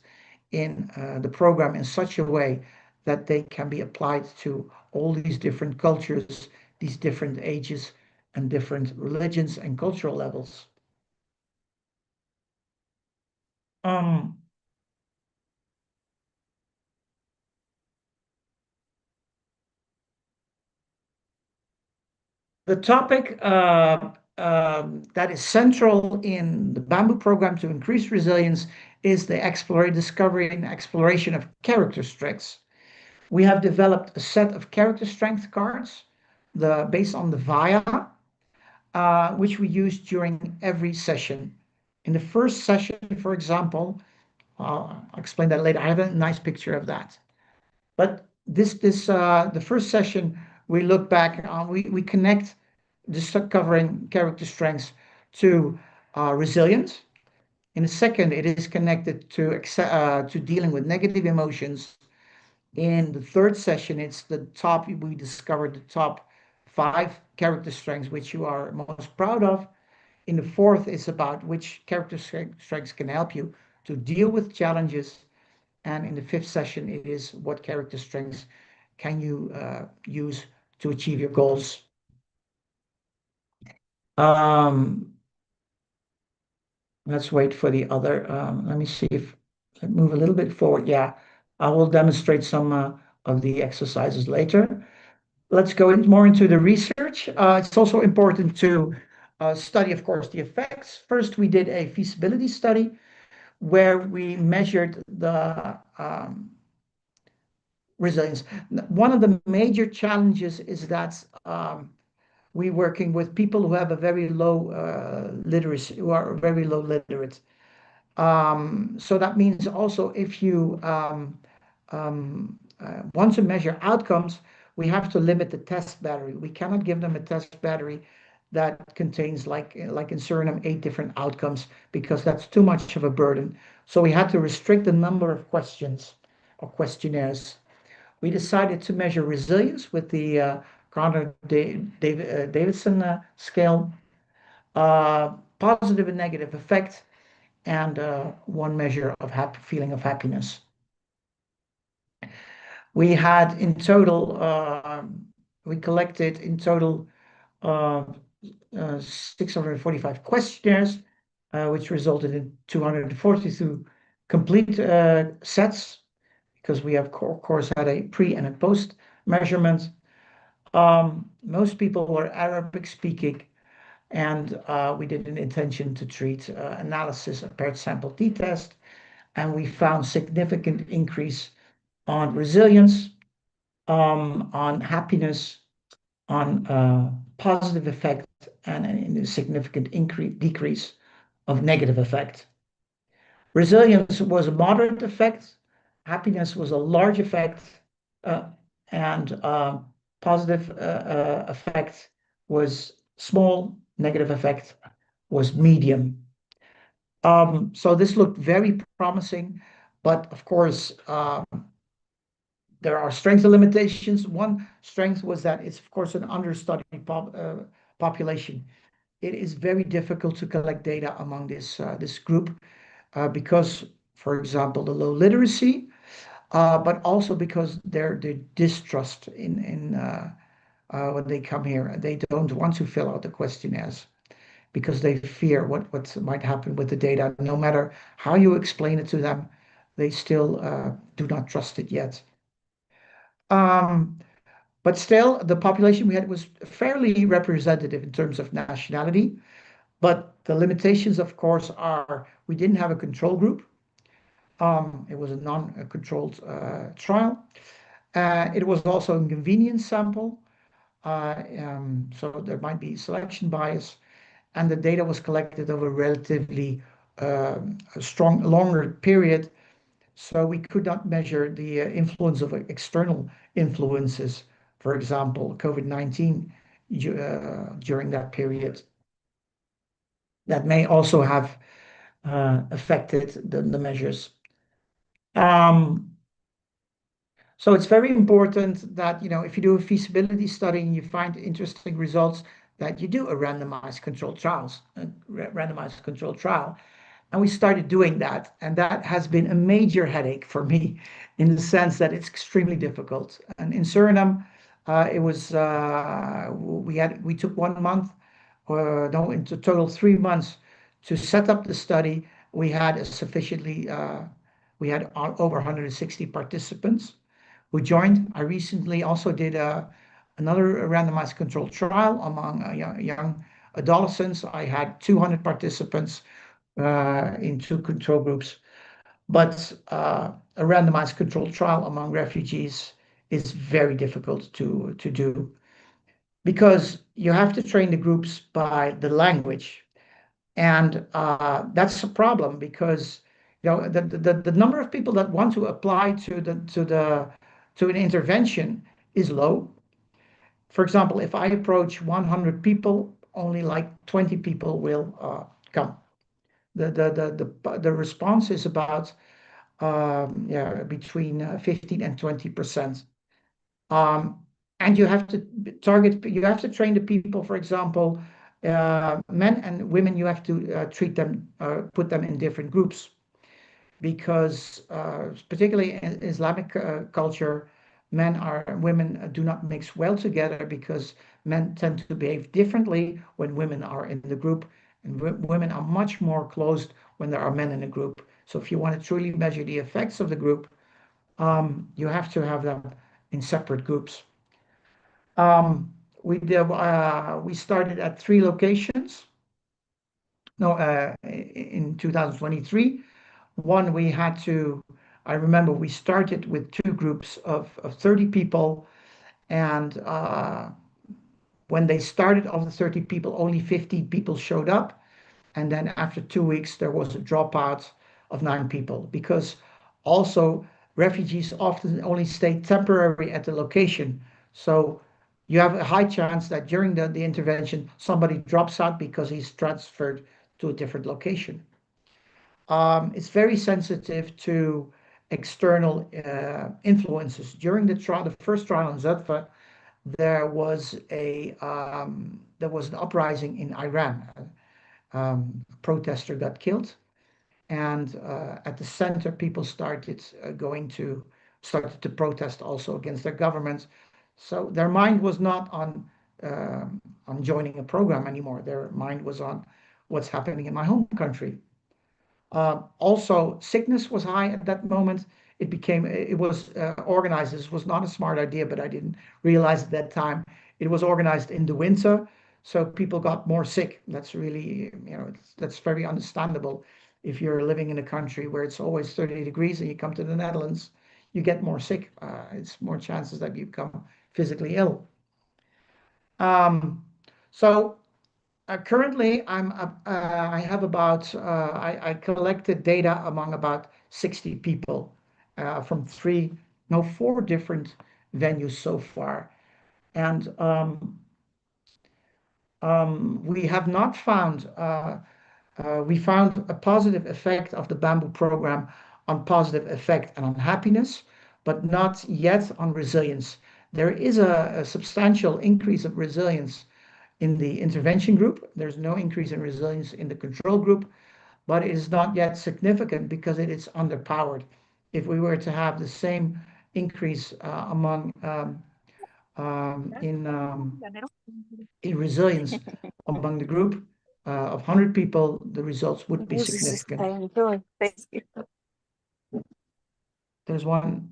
Speaker 1: in the program in such a way that they can be applied to all these different cultures, these different ages, and different religions and cultural levels? Um, the topic that is central in the Bamboo program to increase resilience is the discovery and exploration of character strengths. We have developed a set of character strength cards based on the VIA, which we use during every session. In the first session, for example, I'll explain that later. I have a nice picture of that. But the first session we look back on, we connect discovering character strengths to resilience. In the second, it is connected to dealing with negative emotions. In the third session, it's the top. We discovered the top 5 character strengths which you are most proud of. In the fourth, it's about which character strengths can help you to deal with challenges. And in the fifth session, it is what character strengths can you use to achieve your goals. Um, let's wait for the other. Let me see if I move a little bit forward. Yeah, I will demonstrate some of the exercises later. Let's go more into the research. It's also important to study, of course, the effects. First, we did a feasibility study where we measured the resilience. One of the major challenges is that we're working with people who have a very low literacy, who are very low literate. So that means also if you want to measure outcomes, we have to limit the test battery. We cannot give them a test battery that contains, like in Suriname, 8 different outcomes because that's too much of a burden. So we had to restrict the number of questions or questionnaires. We decided to measure resilience with the Davidson scale, positive and negative effect, and one measure of feeling of happiness. We had in total, we collected in total 645 questionnaires, which resulted in 242 complete sets, because we have, of course, had a pre and a post measurement. Most people were Arabic speaking, and we did an intention to treat analysis, a paired sample t-test, and we found significant increase on resilience, on happiness, on positive effect, and a significant decrease of negative effect. Resilience was a moderate effect, happiness was a large effect, uh, and positive effect was small, negative effect was medium. So this looked very promising, but of course, there are strengths and limitations. One strength was that it's, of course, an understudied population. It is very difficult to collect data among this group because, for example, the low literacy, but also because their distrust in when they come here. They don't want to fill out the questionnaires because they fear what might happen with the data. No matter how you explain it to them, they still do not trust it yet. Um, but still, the population we had was fairly representative in terms of nationality. But the limitations, of course, are we didn't have a control group. It was a non-controlled trial. It was also a convenience sample, so there might be selection bias, and the data was collected over a relatively strong, longer period. So we could not measure the influence of external influences, for example, COVID-19 during that period. That may also have affected the measures. Um, so it's very important that, if you do a feasibility study and you find interesting results, that you do a randomized controlled trial. And we started doing that. And that has been a major headache for me in the sense that it's extremely difficult. And in Suriname, it was, we took 1 month, no, in total 3 months to set up the study. We had we had over 160 participants who joined. I recently also did another randomized controlled trial among young adolescents. I had 200 participants in two control groups. But a randomized controlled trial among refugees is very difficult to do because you have to train the groups by the language. And that's a problem because the number of people that want to apply to an intervention is low. For example, if I approach 100 people, only like 20 people will come. The response is about between 15 and 20%. And you have to train the people, for example, men and women, you have to treat them, put them in different groups because particularly in Islamic culture, men and women do not mix well together because men tend to behave differently when women are in the group, and women are much more closed when there are men in a group. So if you want to truly measure the effects of the group, you have to have them in separate groups. We started at 3 locations. No, in 2023. One, I remember we started with 2 groups of 30 people, and when they started, of the 30 people, only 15 people showed up. And then after 2 weeks, there was a dropout of 9 people because also refugees often only stay temporary at the location. So you have a high chance that during the intervention, somebody drops out because he's transferred to a different location. It's very sensitive to external influences. During the first trial in Zutphen, there was an uprising in Iran. A protester got killed, and at the center, people started to protest also against their government. So their mind was not on on joining a program anymore. Their mind was on what's happening in my home country. Also, sickness was high at that moment. It was organized. This was not a smart idea, but I didn't realize at that time. It was organized in the winter, so people got more sick. That's really, that's very understandable. If you're living in a country where it's always 30 degrees and you come to the Netherlands, you get more sick. It's more chances that you become physically ill. Um, so currently, I have about I collected data among about 60 people from four different venues so far, and we have not found. We found a positive effect of the bamboo program on positive effect and on happiness, but not yet on resilience. There is a substantial increase of resilience in the intervention group. There's no increase in resilience in the control group, but it is not yet significant because it is underpowered. If we were to have the same increase among in resilience among the group of 100 people, the results would be significant. There's one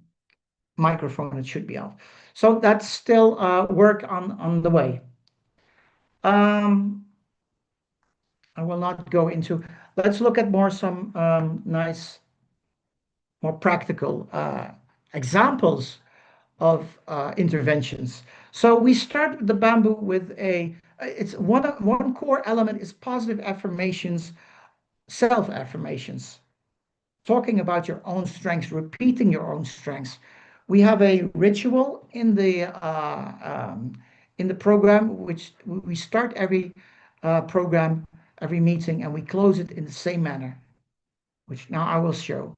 Speaker 1: microphone that should be off. So that's still work on the way. I will not go into. Let's look at some nice, more practical examples of interventions. So we start with the bamboo with it's one core element is positive affirmations, self-affirmations, talking about your own strengths, repeating your own strengths. We have a ritual in the program, which we start every program, every meeting, and we close it in the same manner, which now I will show.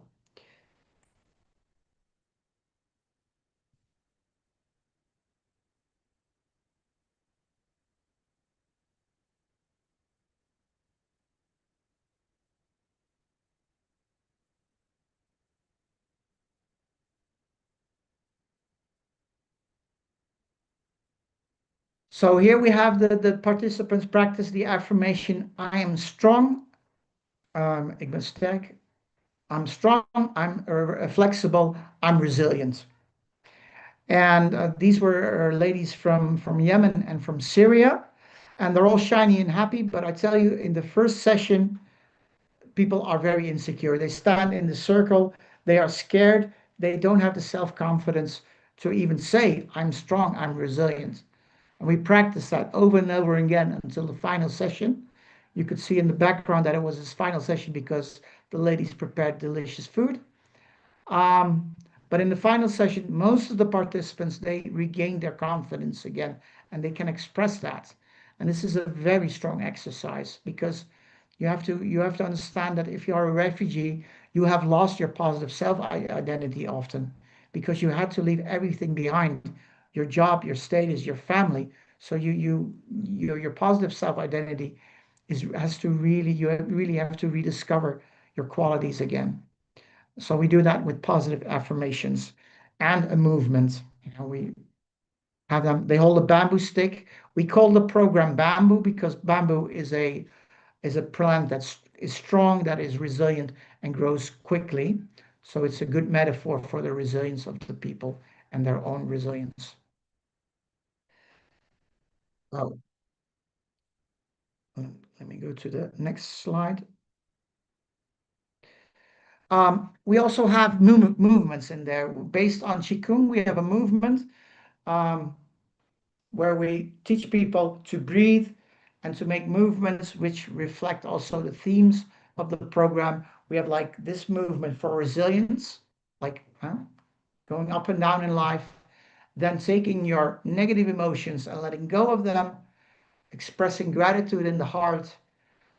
Speaker 1: So here we have the participants practice the affirmation, I am strong, ik ben sterk, I'm strong, I'm flexible, I'm resilient. And these were ladies from Yemen and from Syria, and they're all shiny and happy. But I tell you, in the first session, people are very insecure. They stand in the circle, they are scared, they don't have the self-confidence to even say, I'm strong, I'm resilient. And we practiced that over and over again until the final session. You could see in the background that it was his final session because the ladies prepared delicious food. But in the final session, most of the participants, they regain their confidence again, and they can express that. And this is a very strong exercise because you have to understand that if you are a refugee, you have lost your positive self-identity often because you had to leave everything behind, your job, your status, your family. So your positive self-identity you really have to rediscover your qualities again. So we do that with positive affirmations and a movement. We have them, they hold a bamboo stick. We call the program bamboo because bamboo is a plant is strong, that is resilient and grows quickly. So it's a good metaphor for the resilience of the people and their own resilience. Oh, let me go to the next slide. We also have movements in there. Based on Qigong, we have a movement where we teach people to breathe and to make movements which reflect also the themes of the program. We have like this movement for resilience, like going up and down in life, then taking your negative emotions and letting go of them, expressing gratitude in the heart,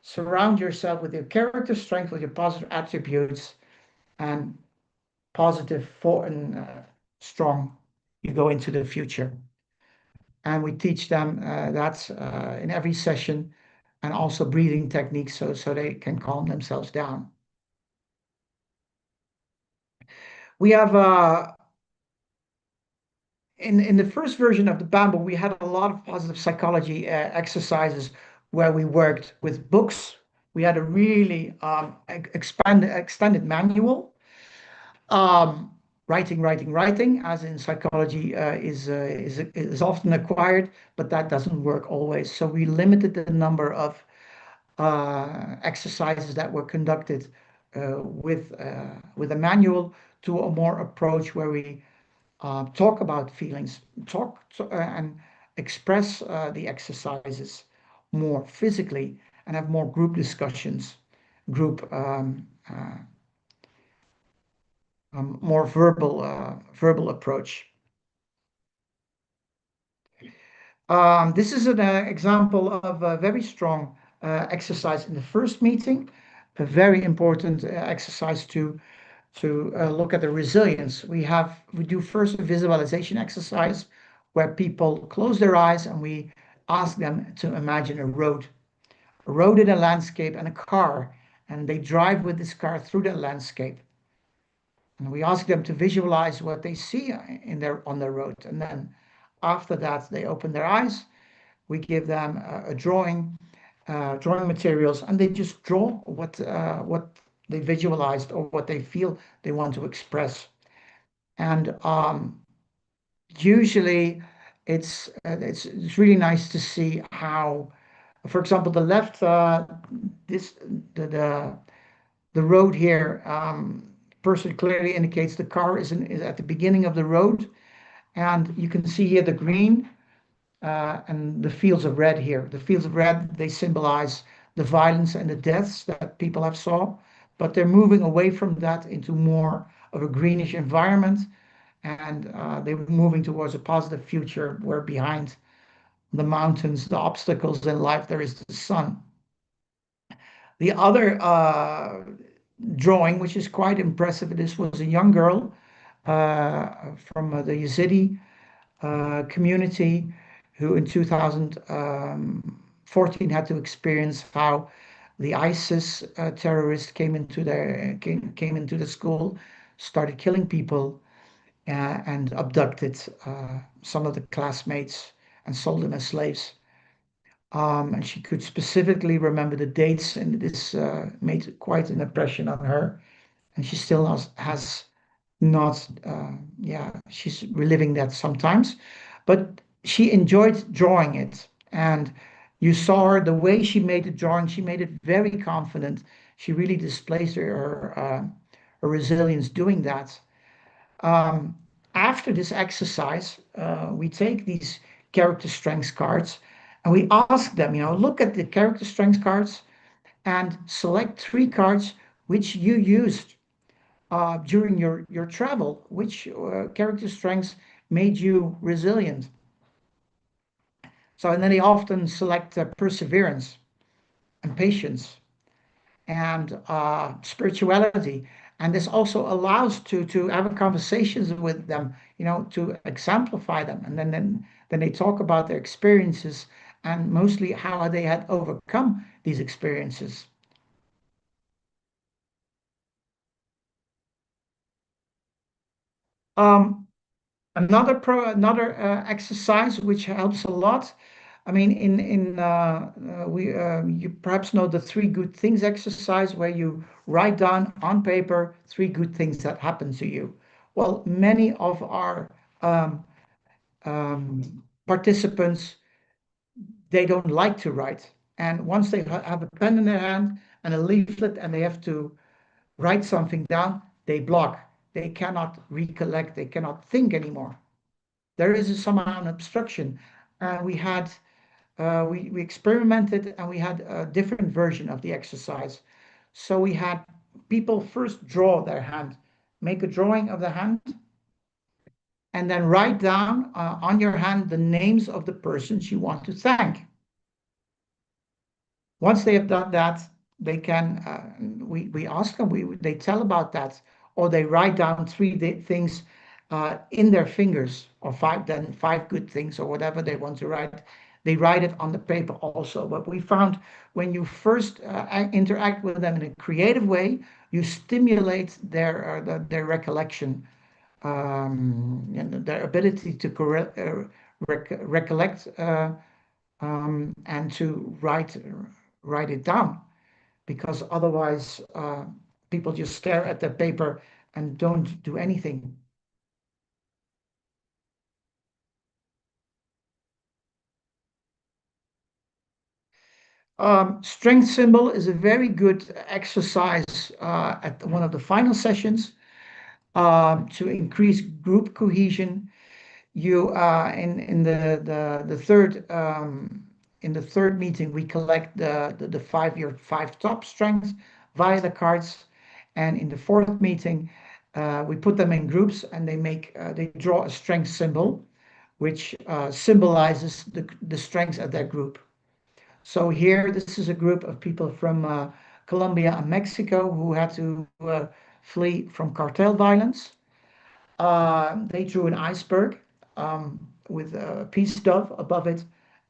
Speaker 1: surround yourself with your character strength, with your positive attributes, and positive for and strong. You go into the future. And we teach them that in every session, and also breathing techniques so they can calm themselves down. We have in the first version of the Bamboo, we had a lot of positive psychology exercises where we worked with books. We had a really extended manual. Um, writing, as in psychology, is often acquired, but that doesn't work always. So we limited the number of exercises that were conducted with a manual to a more approach where we talk about feelings, and express the exercises more physically, and have more group discussions, group more verbal approach. This is an example of a very strong exercise in the first meeting, a very important exercise to look at the resilience. We do first a visualization exercise where people close their eyes and we ask them to imagine a road in a landscape and a car, and they drive with this car through the landscape. And we ask them to visualize what they see on their road. And then after that, they open their eyes. We give them a drawing materials, and they just draw what they visualized or what they feel they want to express. And usually, it's really nice to see how, for example, the left this the road here. Person clearly indicates the car is at the beginning of the road, and you can see here the green and the fields of red here. The fields of red, they symbolize the violence and the deaths that people have saw, but they're moving away from that into more of a greenish environment, and they're moving towards a positive future where behind the mountains, the obstacles in life, there is the sun. The other drawing, which is quite impressive, this was a young girl from the Yazidi community who in 2014 had to experience how the ISIS terrorists came into the school, started killing people, and abducted some of the classmates and sold them as slaves. And she could specifically remember the dates, and this made quite an impression on her. And she still has not, yeah, she's reliving that sometimes, but she enjoyed drawing it. And you saw her, the way she made the drawing, she made it very confident. She really displays her resilience doing that. Um, After this exercise, we take these character strengths cards and we ask them, look at the character strengths cards and select 3 cards which you used during your travel, which character strengths made you resilient. So, and then they often select perseverance and patience and spirituality. And this also allows to have conversations with them, to exemplify them. And then they talk about their experiences and mostly how they had overcome these experiences. Um, another exercise which helps a lot. I mean, in we you perhaps know the 3 good things exercise, where you write down on paper 3 good things that happened to you. Well, many of our participants, they don't like to write, and once they have a pen in their hand and a leaflet and they have to write something down, they block. They cannot recollect. They cannot think anymore. There is somehow an obstruction. And we experimented and we had a different version of the exercise. So we had people first draw their hand, make a drawing of the hand, and then write down on your hand the names of the persons you want to thank. Once they have done that, they can, we ask them, they tell about that, or they write down 3 things in their fingers, or 5 good things, or whatever they want to write. They write it on the paper also. But we found when you first interact with them in a creative way, you stimulate their recollection and their ability to recollect and to write it down, because otherwise people just stare at the paper and don't do anything. Strength symbol is a very good exercise at one of the final sessions to increase group cohesion. You in the third meeting we collect the 5-year 5 top strengths via the cards, and in the fourth meeting we put them in groups and they draw a strength symbol which symbolizes the strengths of their group. So here, this is a group of people from Colombia and Mexico who had to flee from cartel violence. They drew an iceberg with a peace dove above it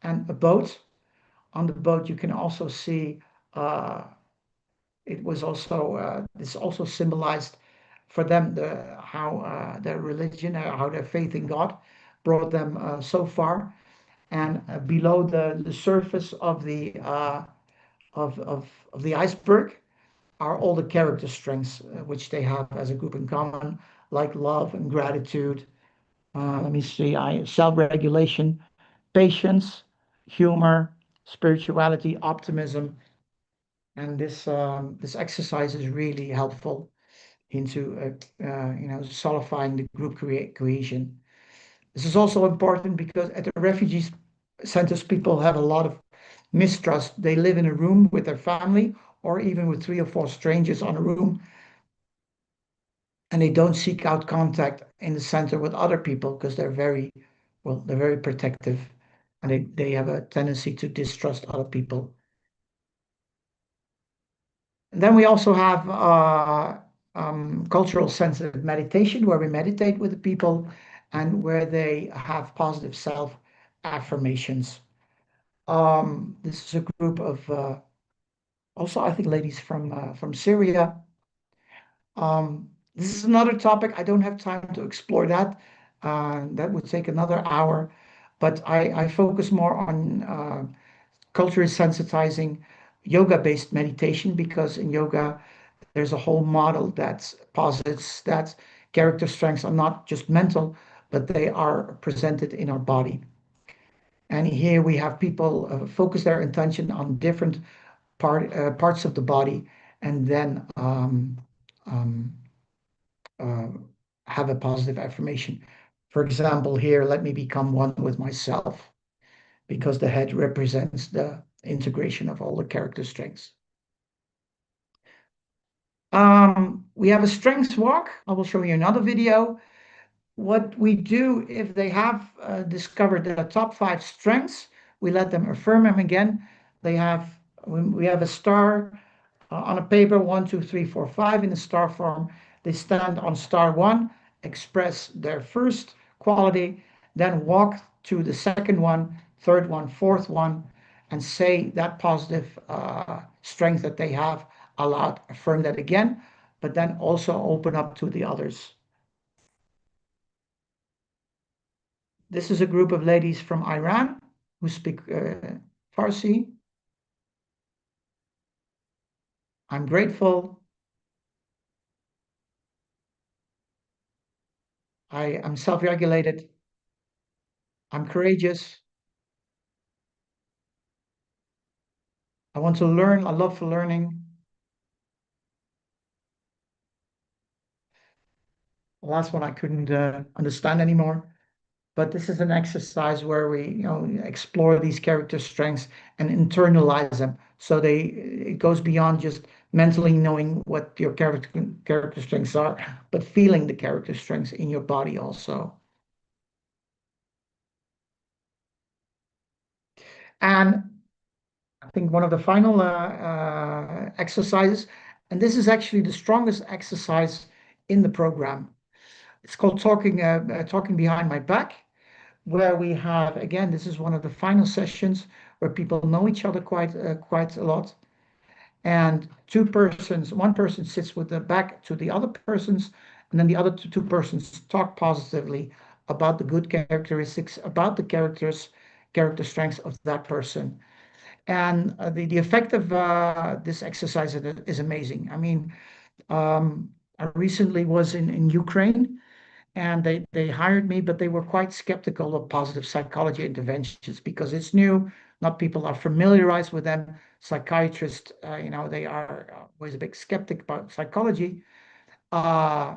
Speaker 1: and a boat. On the boat, you can also see it was also this also symbolized for them how their religion, how their faith in God brought them so far. And below the surface of of the iceberg are all the character strengths which they have as a group in common, like love and gratitude. Let me see, self-regulation, patience, humor, spirituality, optimism, and this exercise is really helpful into solidifying the group cohesion. This is also important because at the refugee centers, people have a lot of mistrust. They live in a room with their family or even with 3 or 4 strangers on a room, and they don't seek out contact in the center with other people because they're very protective, and they have a tendency to distrust other people. And then we also have cultural sensitive meditation, where we meditate with the people and where they have positive self affirmations. This is a group of also, I think, ladies from Syria. This is another topic. I don't have time to explore that. That would take another hour, but I focus more on culturally sensitizing yoga-based meditation, because in yoga there's a whole model that posits that character strengths are not just mental, but they are presented in our body. And here we have people focus their attention on different parts of the body, and then um, uh, have a positive affirmation. For example, here, let me become one with myself, because the head represents the integration of all the character strengths. We have a strengths walk. I will show you another video. What we do if they have discovered the top 5 strengths, we let them affirm them again. We have a star on a paper, 1, 2, 3, 4, 5 in the star form. They stand on star 1, express their first quality, then walk to the second one, third one, fourth one, and say that positive strength that they have aloud, affirm that again, but then also open up to the others. This is a group of ladies from Iran who speak Farsi. I'm grateful. I am self-regulated. I'm courageous. I want to learn. I love for learning. The last one I couldn't understand anymore. But this is an exercise where we, explore these character strengths and internalize them. So it goes beyond just mentally knowing what your character strengths are, but feeling the character strengths in your body also. And I think one of the final exercises, and this is actually the strongest exercise in the program. It's called talking behind my back, where we have, again, this is one of the final sessions where people know each other quite a lot. And one person sits with the back to the other persons, and then the other two persons talk positively about the good characteristics, about the character strengths of that person. And the effect of this exercise is amazing. I mean, I recently was in Ukraine, and they hired me, but they were quite skeptical of positive psychology interventions because it's new. Not people are familiarized with them. Psychiatrists, they are always a big skeptic about psychology. Uh,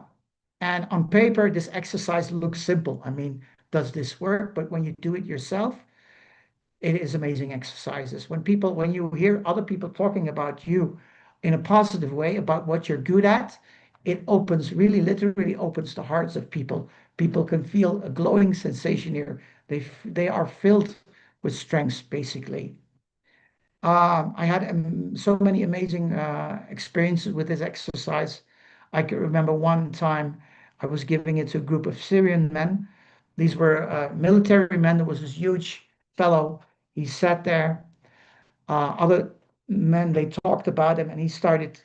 Speaker 1: and on paper, this exercise looks simple. I mean, does this work? But when you do it yourself, it is amazing exercises. When you hear other people talking about you in a positive way, about what you're good at, it opens, really literally opens the hearts of people. People can feel a glowing sensation here. They are filled with strengths, basically. I had so many amazing experiences with this exercise. I can remember one time I was giving it to a group of Syrian men. These were military men. There was this huge fellow. He sat there. Other men, they talked about him, and he started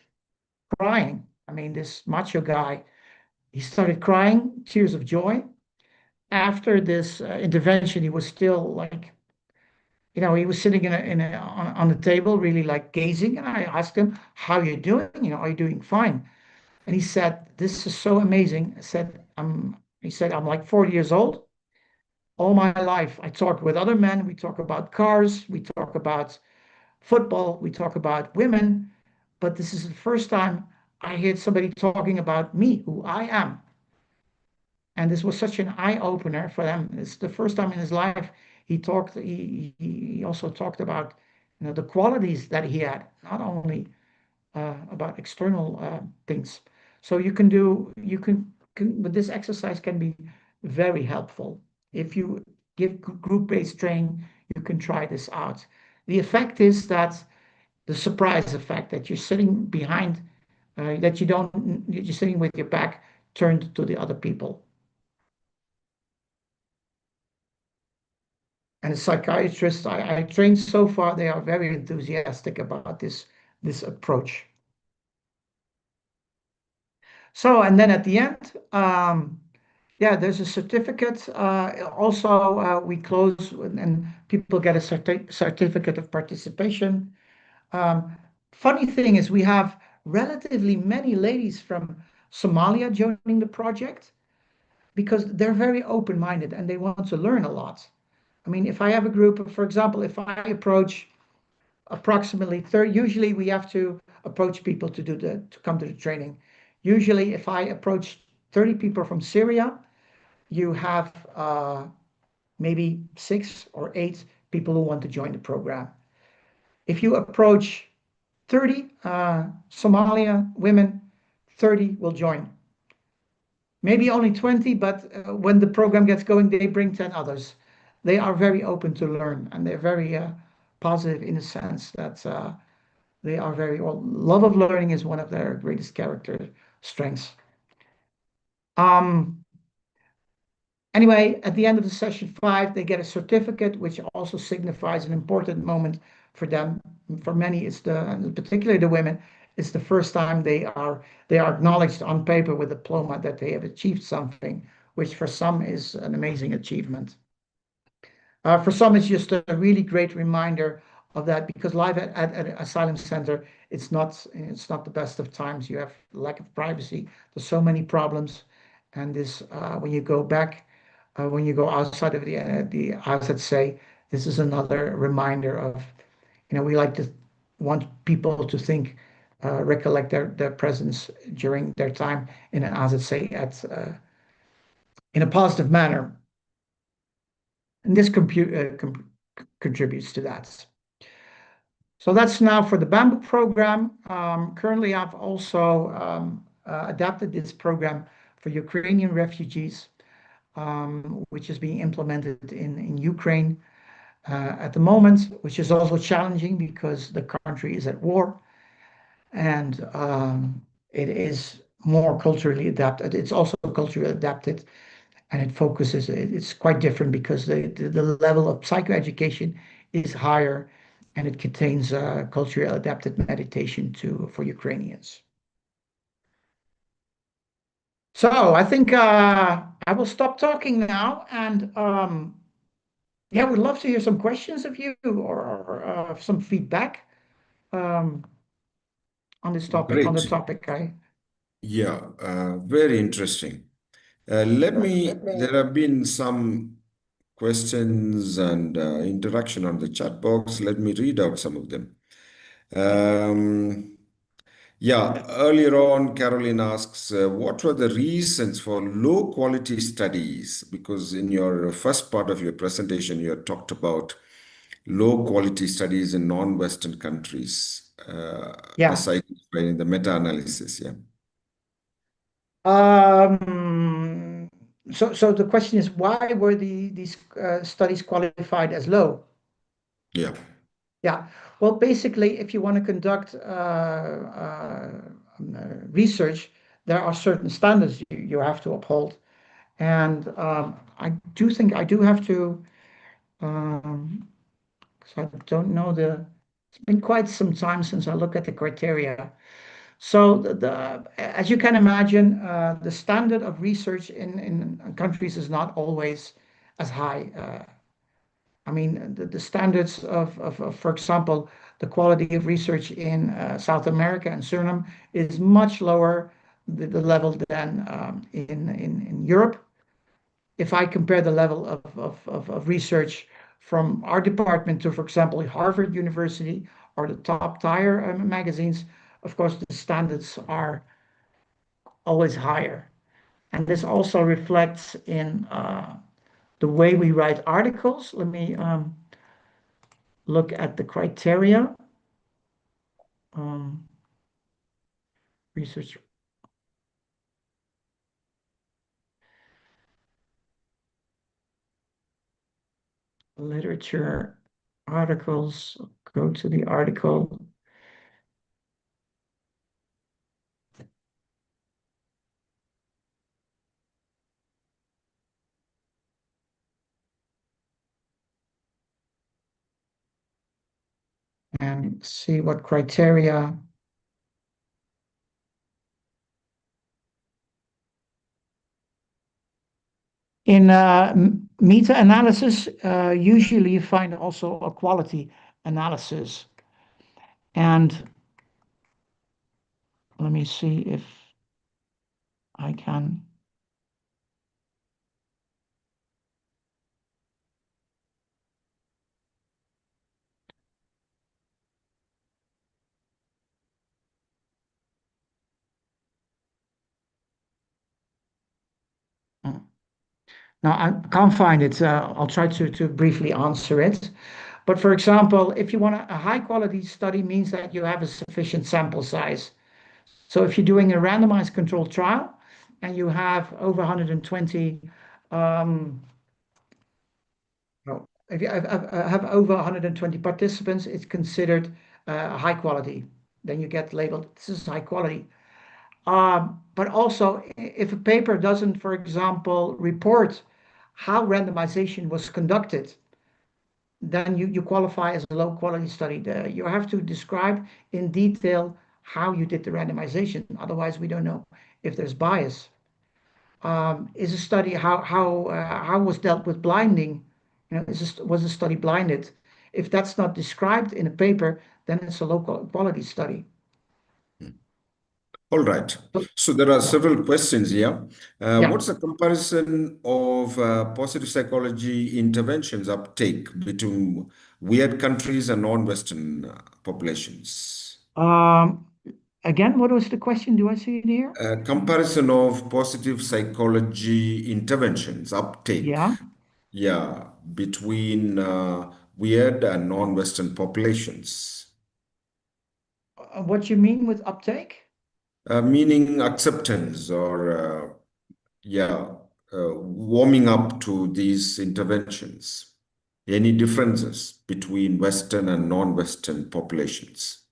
Speaker 1: crying. I mean, this macho guy, he started crying, tears of joy. After this intervention, he was still like, he was sitting on the table, really like gazing. And I asked him, "How are you doing? Are you doing fine?" And he said, "This is so amazing." He said, "I'm like 40 years old. All my life, I talk with other men. We talk about cars. We talk about football. We talk about women. But this is the first time I heard somebody talking about me, who I am." And this was such an eye opener for them. It's the first time in his life he also talked about the qualities that he had, not only about external things. So but this exercise can be very helpful. If you give group-based training, you can try this out. The effect is that the surprise effect, that you're sitting behind, that you're sitting with your back turned to the other people. And the psychiatrists I trained so far, they are very enthusiastic about this approach. So, and then at the end, yeah, there's a certificate. Also, we close and people get a certificate of participation. Funny thing is, we have relatively many ladies from Somalia joining the project because they're very open-minded and they want to learn a lot. I mean, if I have a group, for example, if I approach approximately 30, usually we have to approach people to come to the training. Usually, if I approach 30 people from Syria, you have maybe 6 or 8 people who want to join the program. If you approach 30 Somalia women, 30 will join. Maybe only 20, but when the program gets going, they bring 10 others. They are very open to learn, and they're very positive in the sense that they are very well. Love of learning is one of their greatest character strengths. Um, Anyway, at the end of the session 5, they get a certificate, which also signifies an important moment for them. For many, particularly the women, it's the first time they are acknowledged on paper with a diploma that they have achieved something, which for some is an amazing achievement. For some, it's just a really great reminder of that, because life at an asylum center, it's not the best of times. You have lack of privacy. There's so many problems, and this when you go back, when you go outside of the house, let's say, this is another reminder of, we like to want people to think, recollect their presence during their time in an, as I say, in a positive manner. And this contributes to that. So that's now for the Bamboo program. Currently, I've also adapted this program for Ukrainian refugees, which is being implemented in Ukraine at the moment, which is also challenging because the country is at war, and it is more culturally adapted. It's also culturally adapted, and it's quite different because the level of psychoeducation is higher, and it contains culturally adapted meditation for Ukrainians. So I think I will stop talking now, and yeah, we'd love to hear some questions of you or some feedback um, on this topic. On the
Speaker 2: Great.
Speaker 1: topic, I
Speaker 2: Yeah, very interesting. There have been some questions and interaction on the chat box. Let me read out some of them. Um, yeah, earlier on, Caroline asks, what were the reasons for low quality studies? Because in your first part of your presentation, you had talked about low quality studies in non-Western countries,
Speaker 1: yeah.
Speaker 2: as identified in the meta-analysis. Yeah.
Speaker 1: Um, so the question is, why were these studies qualified as low?
Speaker 2: Yeah.
Speaker 1: Yeah. Well, basically, if you want to conduct research, there are certain standards you have to uphold. And I do think I do have to, because I don't know it's been quite some time since I looked at the criteria. So as you can imagine, the standard of research in countries is not always as high. I mean, the standards for example, the quality of research in South America and Suriname is much lower, the level than in Europe. If I compare the level of research from our department to, for example, Harvard University or the top tier magazines, of course, the standards are always higher. And this also reflects in the way we write articles. Let me look at the criteria. Um, research literature articles. Go to the article. And see what criteria. In meta-analysis, usually you find also a quality analysis. And let me see if I can. Now, I can't find it. I'll try to briefly answer it. But for example, if you want a high quality study means that you have a sufficient sample size. So if you're doing a randomized controlled trial and you have over 120, no, if you have over 120 participants, it's considered high quality. Then you get labeled, this is high quality. But also, if a paper doesn't, for example, report how randomization was conducted, then you qualify as a low quality study. You have to describe in detail how you did the randomization. Otherwise, we don't know if there's bias. Is a study how was dealt with blinding? You know, was the study blinded? If that's not described in a paper, then it's a low quality study.
Speaker 2: All right.
Speaker 1: So,
Speaker 2: So there are
Speaker 1: yeah,
Speaker 2: several questions here.
Speaker 1: yeah.
Speaker 2: What's the comparison of positive psychology interventions uptake between weird countries and non-Western populations?
Speaker 1: Um, Again, what was the question? Do I see it here?
Speaker 2: Comparison of positive psychology interventions uptake,
Speaker 1: Yeah.
Speaker 2: yeah, between weird and non-Western populations.
Speaker 1: What you mean with uptake?
Speaker 2: Meaning acceptance or yeah, warming up to these interventions. Any differences between Western and non-Western populations?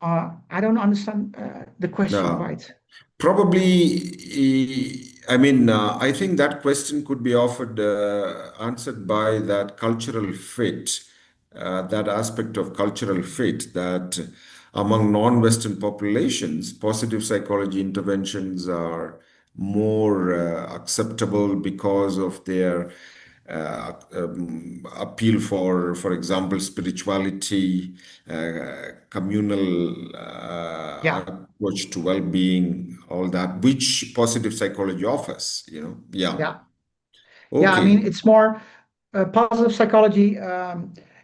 Speaker 1: I don't understand the question
Speaker 2: Now,
Speaker 1: quite.
Speaker 2: probably, I mean, I think that question could be offered, answered by that cultural fit, that aspect of cultural fit that among non-Western populations, positive psychology interventions are more acceptable because of their appeal for example, spirituality, communal
Speaker 1: Yeah,
Speaker 2: approach to well-being, all that, which positive psychology offers, Yeah.
Speaker 1: yeah. Yeah, I mean,
Speaker 2: Okay.
Speaker 1: it's more positive psychology.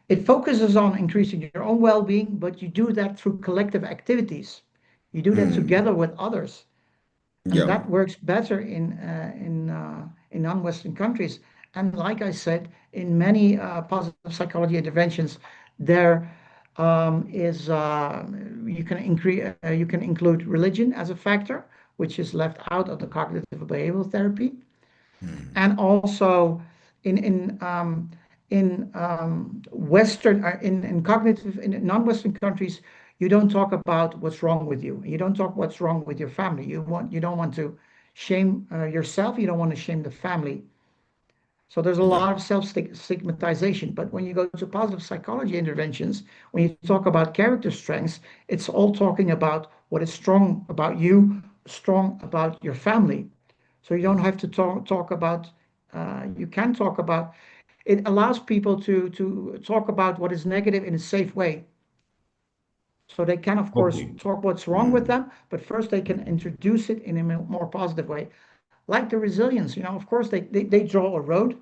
Speaker 1: It focuses on increasing your own well-being, but you do that through collective activities. You do that
Speaker 2: Hmm.
Speaker 1: together with others, and
Speaker 2: Yeah.
Speaker 1: that works better in non-Western countries. And like I said, in many positive psychology interventions, there is you can include religion as a factor, which is left out of the cognitive behavioral therapy,
Speaker 2: Hmm.
Speaker 1: and also Western in cognitive in non-Western countries, you don't talk about what's wrong with you. You don't talk what's wrong with your family. You don't want to shame yourself. You don't want to shame the family. So there's a
Speaker 2: Yeah.
Speaker 1: lot of self-stigmatization. But when you go to positive psychology interventions, when you talk about character strengths, it's all talking about what is strong about you, strong about your family. So you don't have to talk about, you can talk about, it allows people to talk about what is negative in a safe way. So they can, of course,
Speaker 2: Okay.
Speaker 1: talk what's wrong with
Speaker 2: Hmm.
Speaker 1: them, but first they can introduce it in a more positive way. Like the resilience, of course, they draw a road.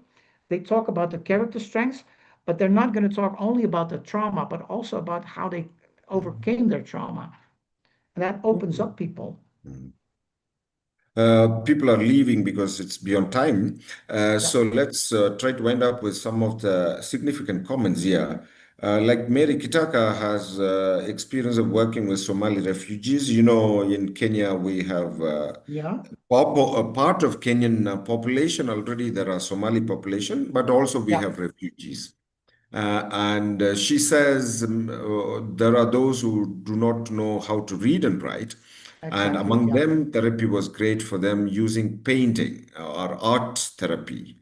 Speaker 1: They talk about the character strengths, but they're not going to talk only about the trauma, but also about how they overcame their trauma. And that opens
Speaker 2: Okay.
Speaker 1: up people.
Speaker 2: Hmm. People are leaving because it's beyond time.
Speaker 1: Yeah,
Speaker 2: So let's try to wind up with some of the significant comments here. Like Mary Kitaka has experience of working with Somali refugees. In Kenya, we have
Speaker 1: yeah,
Speaker 2: a part of Kenyan population already. There are Somali population, but also we
Speaker 1: yeah,
Speaker 2: have refugees. And she says there are those who do not know how to read and write. And
Speaker 1: exactly.
Speaker 2: among
Speaker 1: Yeah,
Speaker 2: them, therapy was great for them using painting or art therapy.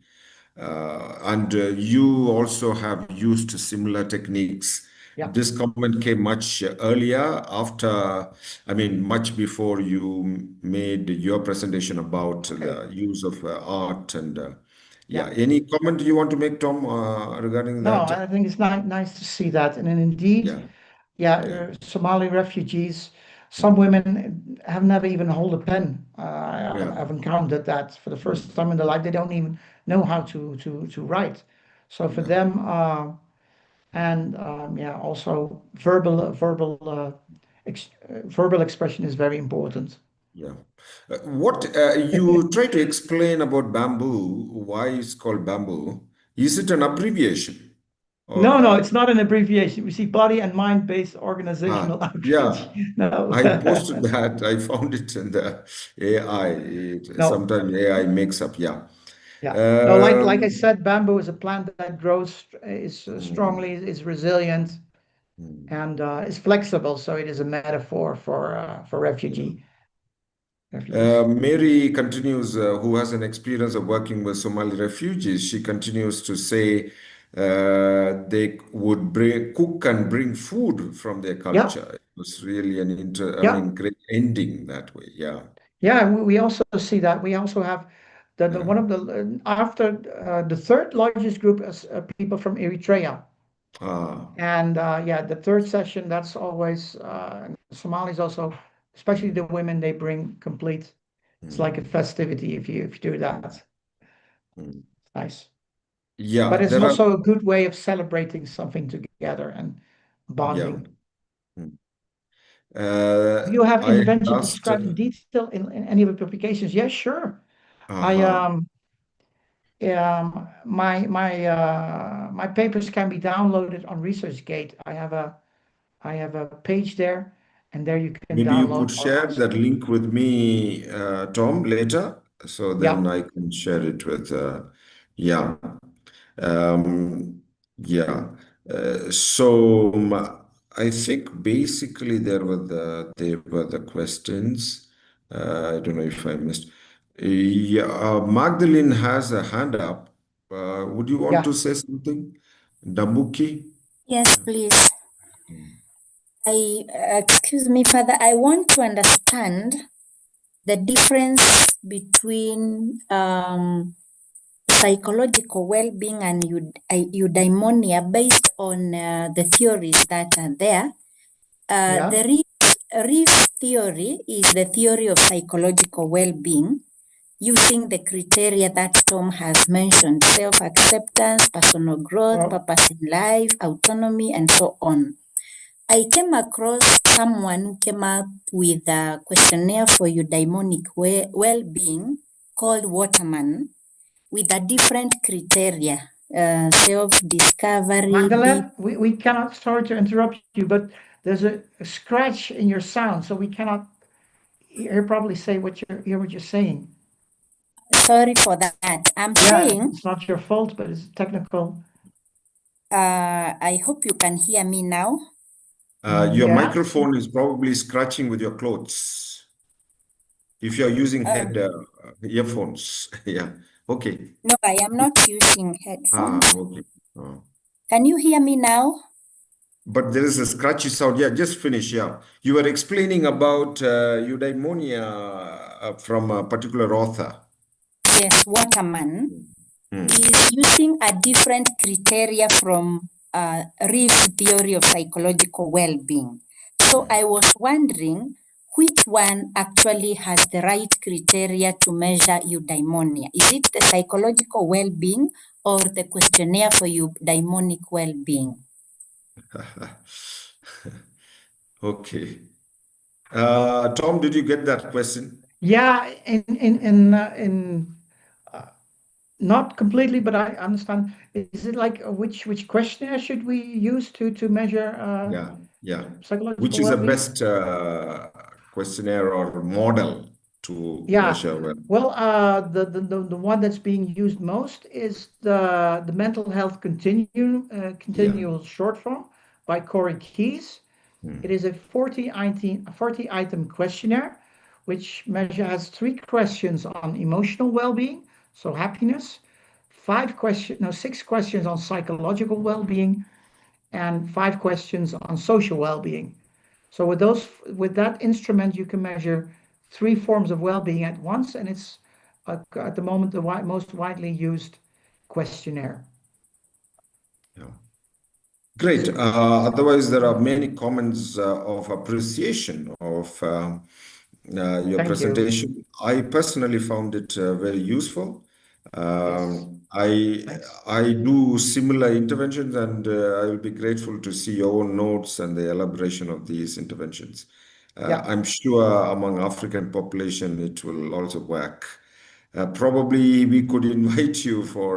Speaker 2: And you also have used similar techniques.
Speaker 1: yeah.
Speaker 2: This comment came much earlier after, I mean, much before you made your presentation about
Speaker 1: Okay.
Speaker 2: the use of art and yeah.
Speaker 1: Yeah.
Speaker 2: Any comment you want to make, Tom, regarding
Speaker 1: No,
Speaker 2: that?
Speaker 1: I think it's nice to see that. And then indeed,
Speaker 2: Yeah,
Speaker 1: yeah,
Speaker 2: yeah,
Speaker 1: Somali refugees, some
Speaker 2: mm,
Speaker 1: women have never even hold a pen.
Speaker 2: yeah,
Speaker 1: I've encountered that for the first
Speaker 2: mm,
Speaker 1: time in their life. They don't even know how to write. So for
Speaker 2: yeah,
Speaker 1: them, and yeah, also verbal expression is very important.
Speaker 2: yeah. What you try to explain about bamboo, why it's called bamboo? Is it an abbreviation or
Speaker 1: No, no, it's not an abbreviation. We see body and mind-based
Speaker 2: ah,
Speaker 1: organizational outreach.
Speaker 2: yeah.
Speaker 1: No,
Speaker 2: I posted that. I found it in the AI.
Speaker 1: no.
Speaker 2: Sometimes AI makes up. Yeah.
Speaker 1: Yeah. No, like I
Speaker 2: Um,
Speaker 1: said, bamboo is a plant that grows is strongly,
Speaker 2: mm,
Speaker 1: is resilient,
Speaker 2: mm,
Speaker 1: and is flexible. So it is a metaphor for
Speaker 2: yeah.
Speaker 1: refugees.
Speaker 2: Mary continues, who has an experience of working with Somali refugees. She continues to say they would cook and bring food from their
Speaker 1: Yeah,
Speaker 2: culture. It was really I
Speaker 1: yeah,
Speaker 2: mean, great ending that way. Yeah,
Speaker 1: yeah. We also see that. We also have the
Speaker 2: yeah.
Speaker 1: one of the after the third largest group is people from Eritrea.
Speaker 2: Ah,
Speaker 1: And yeah, the third session, that's always Somalis also, especially the
Speaker 2: mm,
Speaker 1: women, they bring complete. It's like a
Speaker 2: mm,
Speaker 1: festivity if you do
Speaker 2: mm,
Speaker 1: that.
Speaker 2: mm.
Speaker 1: Nice. But
Speaker 2: Yeah,
Speaker 1: it's
Speaker 2: there are,
Speaker 1: also a good way of celebrating something together and
Speaker 2: yeah.
Speaker 1: bonding.
Speaker 2: Mm.
Speaker 1: Do you have
Speaker 2: I
Speaker 1: intervention
Speaker 2: asked,
Speaker 1: described in detail in any of your publications? Yes, sure. I
Speaker 2: uh-huh.
Speaker 1: my papers can be downloaded on ResearchGate. I have a page there, and there you can
Speaker 2: Maybe you
Speaker 1: download
Speaker 2: could
Speaker 1: or
Speaker 2: share
Speaker 1: ask.
Speaker 2: that link with me, Tom, later, so
Speaker 1: Yeah,
Speaker 2: then I can share it with, yeah. Um, yeah. I think basically there were the questions. I don't know if I missed. Yeah, Magdalene has a hand up. Would you want
Speaker 1: yeah.
Speaker 2: to say something? Dabuki?
Speaker 3: Yes, please. Excuse me, Father, I want to understand the difference between psychological well-being and eudaimonia based on the theories that are there.
Speaker 1: Yeah.
Speaker 3: The Reef theory is the theory of psychological well-being using the criteria that Tom has mentioned: self-acceptance, personal growth,
Speaker 1: Well,
Speaker 3: purpose in life, autonomy, and so on. I came across someone who came up with a questionnaire for eudaimonic well-being called Waterman, with a different criteria: self-discovery, deep.
Speaker 1: Magdalene, we cannot, sorry to interrupt you, but there's a scratch in your sound, so we cannot hear probably say hear what you're saying.
Speaker 3: Sorry for that. I'm
Speaker 1: Yeah,
Speaker 3: saying,
Speaker 1: it's not your fault, but it's technical.
Speaker 3: I hope you can hear me now.
Speaker 2: Your
Speaker 1: Yes.
Speaker 2: microphone is probably scratching with your clothes. If you're using earphones, yeah. Okay.
Speaker 3: No, I am not using headphones.
Speaker 2: Okay. Oh.
Speaker 3: Can you hear me now?
Speaker 2: But there is a scratchy sound. Yeah, just finish. Yeah. You were explaining about eudaimonia from a particular author.
Speaker 3: Yes, Waterman
Speaker 2: Hmm.
Speaker 3: is using a different criteria from Reef theory of psychological well-being. So I was wondering which one actually has the right criteria to measure eudaimonia. Is it the psychological well-being or the questionnaire for eudaimonic well-being?
Speaker 2: Okay. Tom, did you get that question?
Speaker 1: Yeah, in not completely, but I understand. Is it like which questionnaire should we use to measure
Speaker 2: Yeah, yeah. Which
Speaker 1: psychological
Speaker 2: is the
Speaker 1: well-being?
Speaker 2: best questionnaire or model to
Speaker 1: Yeah.
Speaker 2: measure well?
Speaker 1: Well, the one that's being used most is the mental health
Speaker 2: Yeah.
Speaker 1: continual short form by Corey Keyes. It
Speaker 2: Hmm.
Speaker 1: is a 40 item questionnaire, which measure has three questions on emotional well-being, so happiness, six questions on psychological well-being, and five questions on social well-being. So with that instrument, you can measure three forms of well-being at once, and it's at the moment the most widely used questionnaire.
Speaker 2: Yeah. Great. Otherwise, there are many comments of appreciation of your
Speaker 1: Thank you.
Speaker 2: presentation. I personally found it very useful.
Speaker 1: Yes.
Speaker 2: I
Speaker 1: Thanks.
Speaker 2: I do similar interventions, and I will be grateful to see your own notes and the elaboration of these interventions.
Speaker 1: Yeah.
Speaker 2: I'm sure among African population it will also work. Probably we could invite you for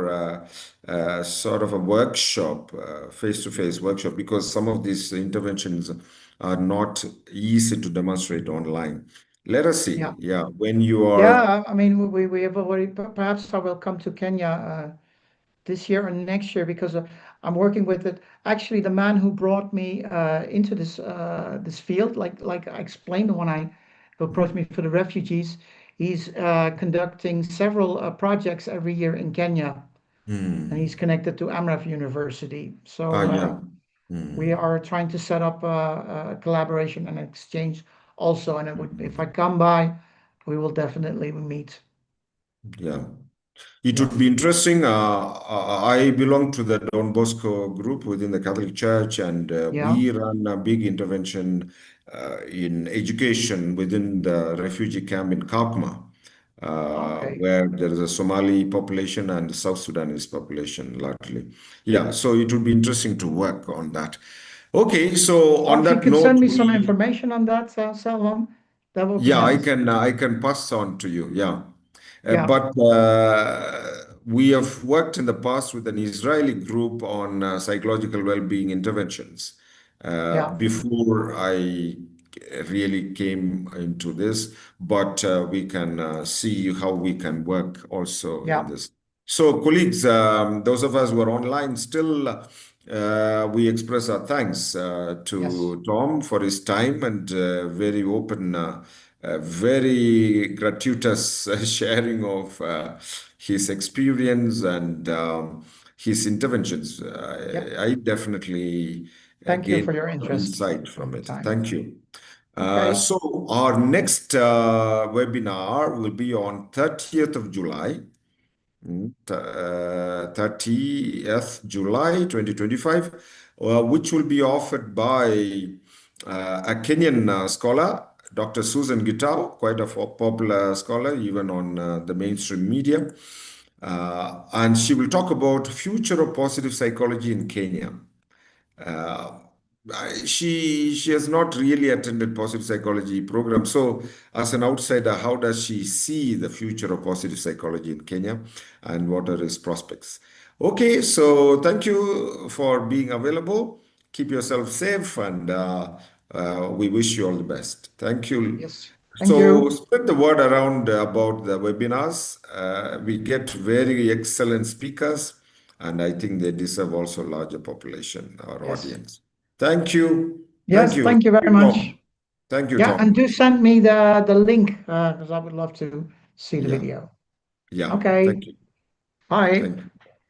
Speaker 2: sort of a workshop, face-to-face workshop, because some of these interventions are not easy to demonstrate online. Let us see.
Speaker 1: Yeah.
Speaker 2: Yeah, when you are,
Speaker 1: Yeah. I mean, we have already. Perhaps I will come to Kenya this year or next year because I'm working with it. Actually, the man who brought me into this field, like I explained when I who approached me for the refugees, he's conducting several projects every year in Kenya, and he's
Speaker 2: hmm,
Speaker 1: connected to Amref University. So
Speaker 2: yeah.
Speaker 1: we
Speaker 2: Hmm,
Speaker 1: are trying to set up a collaboration and exchange also. And if I
Speaker 2: hmm,
Speaker 1: come by, we will definitely meet.
Speaker 2: yeah. It would
Speaker 1: Yes.
Speaker 2: be interesting. I belong to the Don Bosco group within the Catholic Church, and
Speaker 1: Yeah.
Speaker 2: we run a big intervention in education within the refugee camp in Kakuma,
Speaker 1: Okay.
Speaker 2: where there is a Somali population and South Sudanese population largely. Yeah, so it would be interesting to work on that. Okay, so
Speaker 1: Well,
Speaker 2: on
Speaker 1: if you
Speaker 2: that
Speaker 1: could
Speaker 2: note,
Speaker 1: send me some
Speaker 2: we
Speaker 1: information on that, Salvan, that would be
Speaker 2: yeah,
Speaker 1: nice.
Speaker 2: I can pass on to you. Yeah.
Speaker 1: Yeah,
Speaker 2: But we have worked in the past with an Israeli group on psychological well-being interventions
Speaker 1: yeah,
Speaker 2: before I really came into this, but we can see how we can work also in
Speaker 1: yeah,
Speaker 2: this. So, colleagues, those of us who are online still, we express our thanks
Speaker 1: yes.
Speaker 2: to Tom for his time and very open, very gratuitous sharing of his experience and his interventions.
Speaker 1: Yep.
Speaker 2: I definitely
Speaker 1: Thank you
Speaker 2: gained
Speaker 1: for your
Speaker 2: a lot of
Speaker 1: interest
Speaker 2: insight
Speaker 1: and
Speaker 2: from
Speaker 1: the
Speaker 2: it.
Speaker 1: time.
Speaker 2: Thank you.
Speaker 1: Okay.
Speaker 2: So our next webinar will be on 30th of July. 30th July 2025, which will be offered by a Kenyan scholar, Dr. Susan Gitao, quite a popular scholar even on the mainstream media. And she will talk about future of positive psychology in Kenya. Uh, she has not really attended positive psychology program. So as an outsider, how does she see the future of positive psychology in Kenya and what are its prospects? Okay, so thank you for being available. Keep yourself safe and we wish you all the best. Thank you.
Speaker 1: Yes. Thank
Speaker 2: So
Speaker 1: you.
Speaker 2: spread the word around about the webinars. We get very excellent speakers, and I think they deserve also larger population, our
Speaker 1: Yes.
Speaker 2: audience. Thank you. Thank
Speaker 1: Yes.
Speaker 2: you.
Speaker 1: Thank you
Speaker 2: Thank
Speaker 1: very
Speaker 2: you,
Speaker 1: much.
Speaker 2: Tom. Thank you,
Speaker 1: Yeah, and
Speaker 2: Tom.
Speaker 1: do send me the link because I would love to see the
Speaker 2: Yeah.
Speaker 1: video.
Speaker 2: Yeah.
Speaker 1: Okay.
Speaker 2: Thank you.
Speaker 1: Bye.
Speaker 2: Thank you.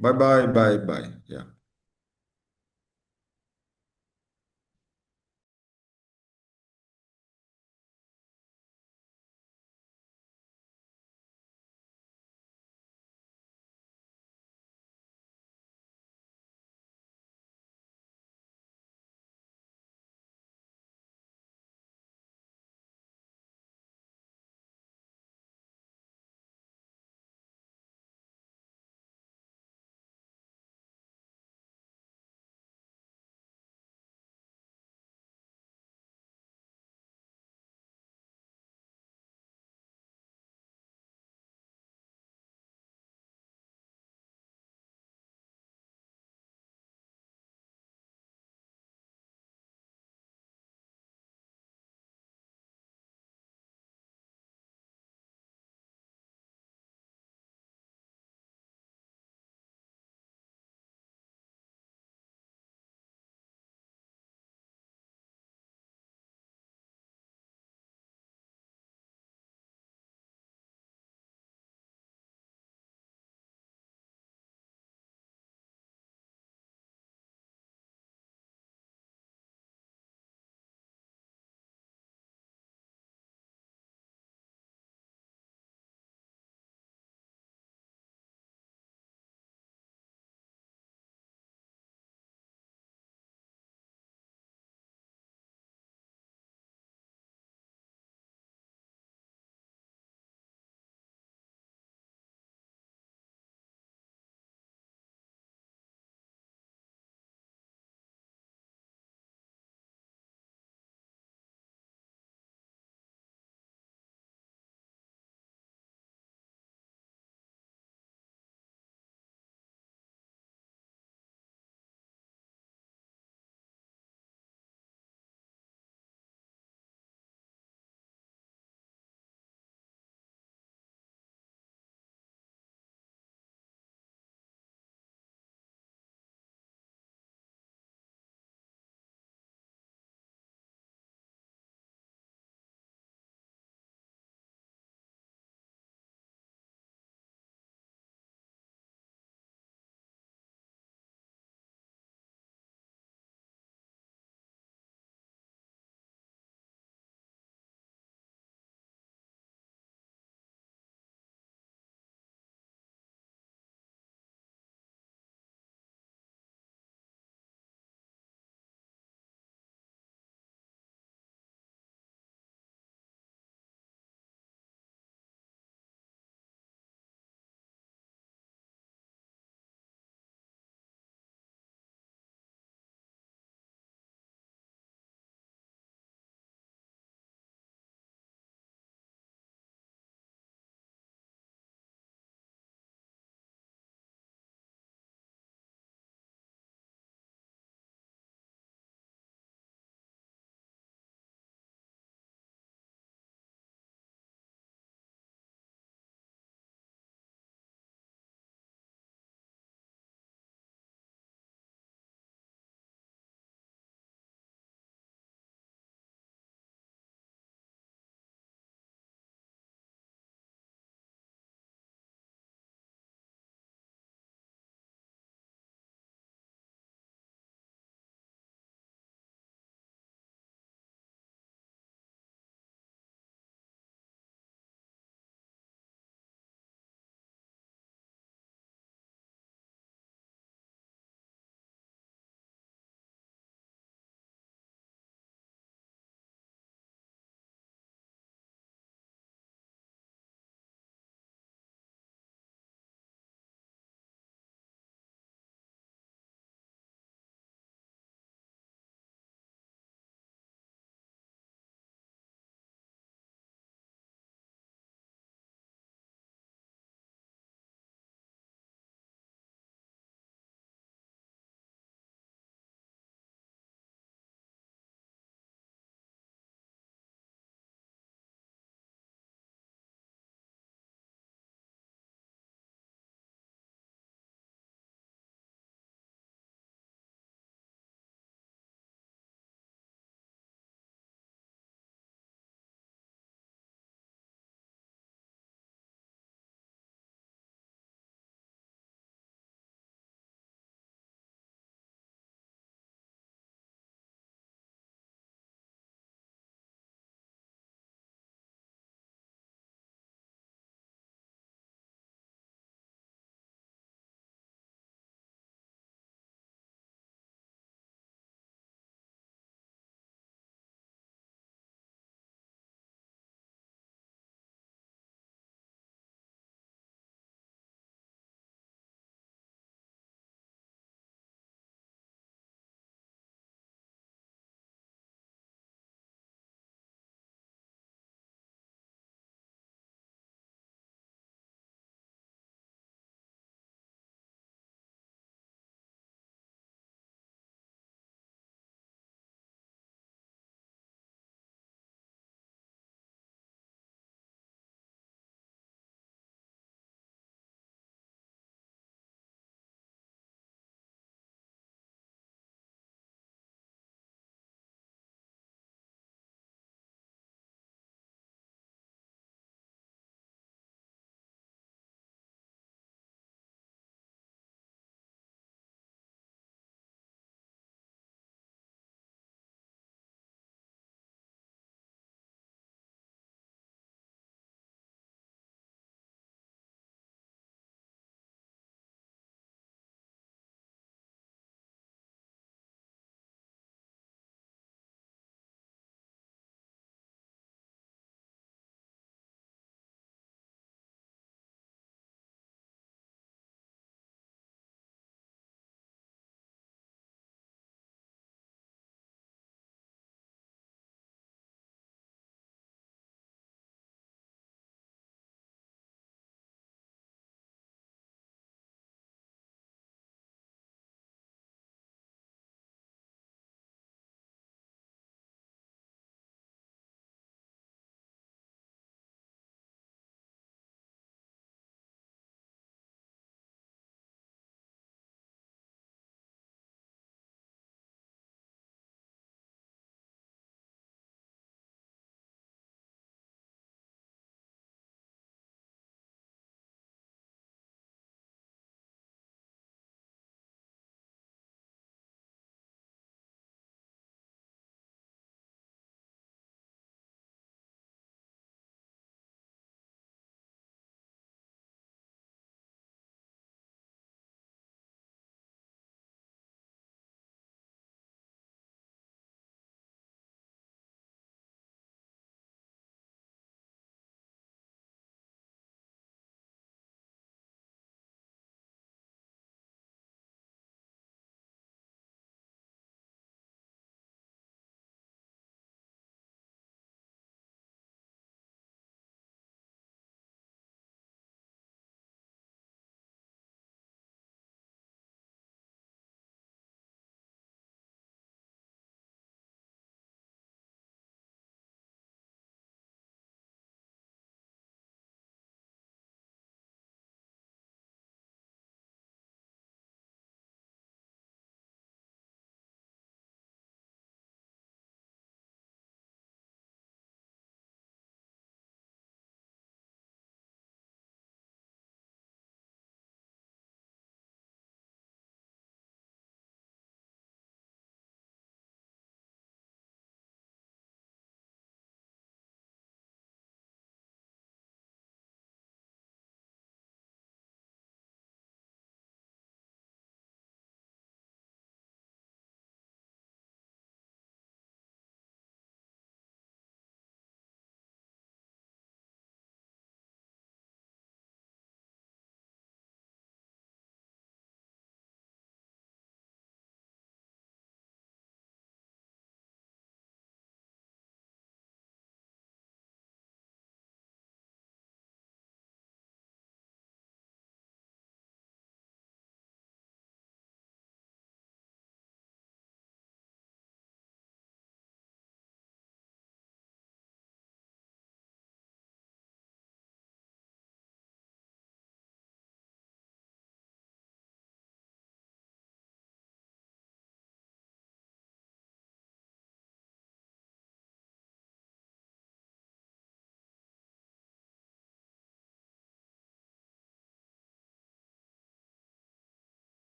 Speaker 2: Bye bye. Bye bye. Yeah.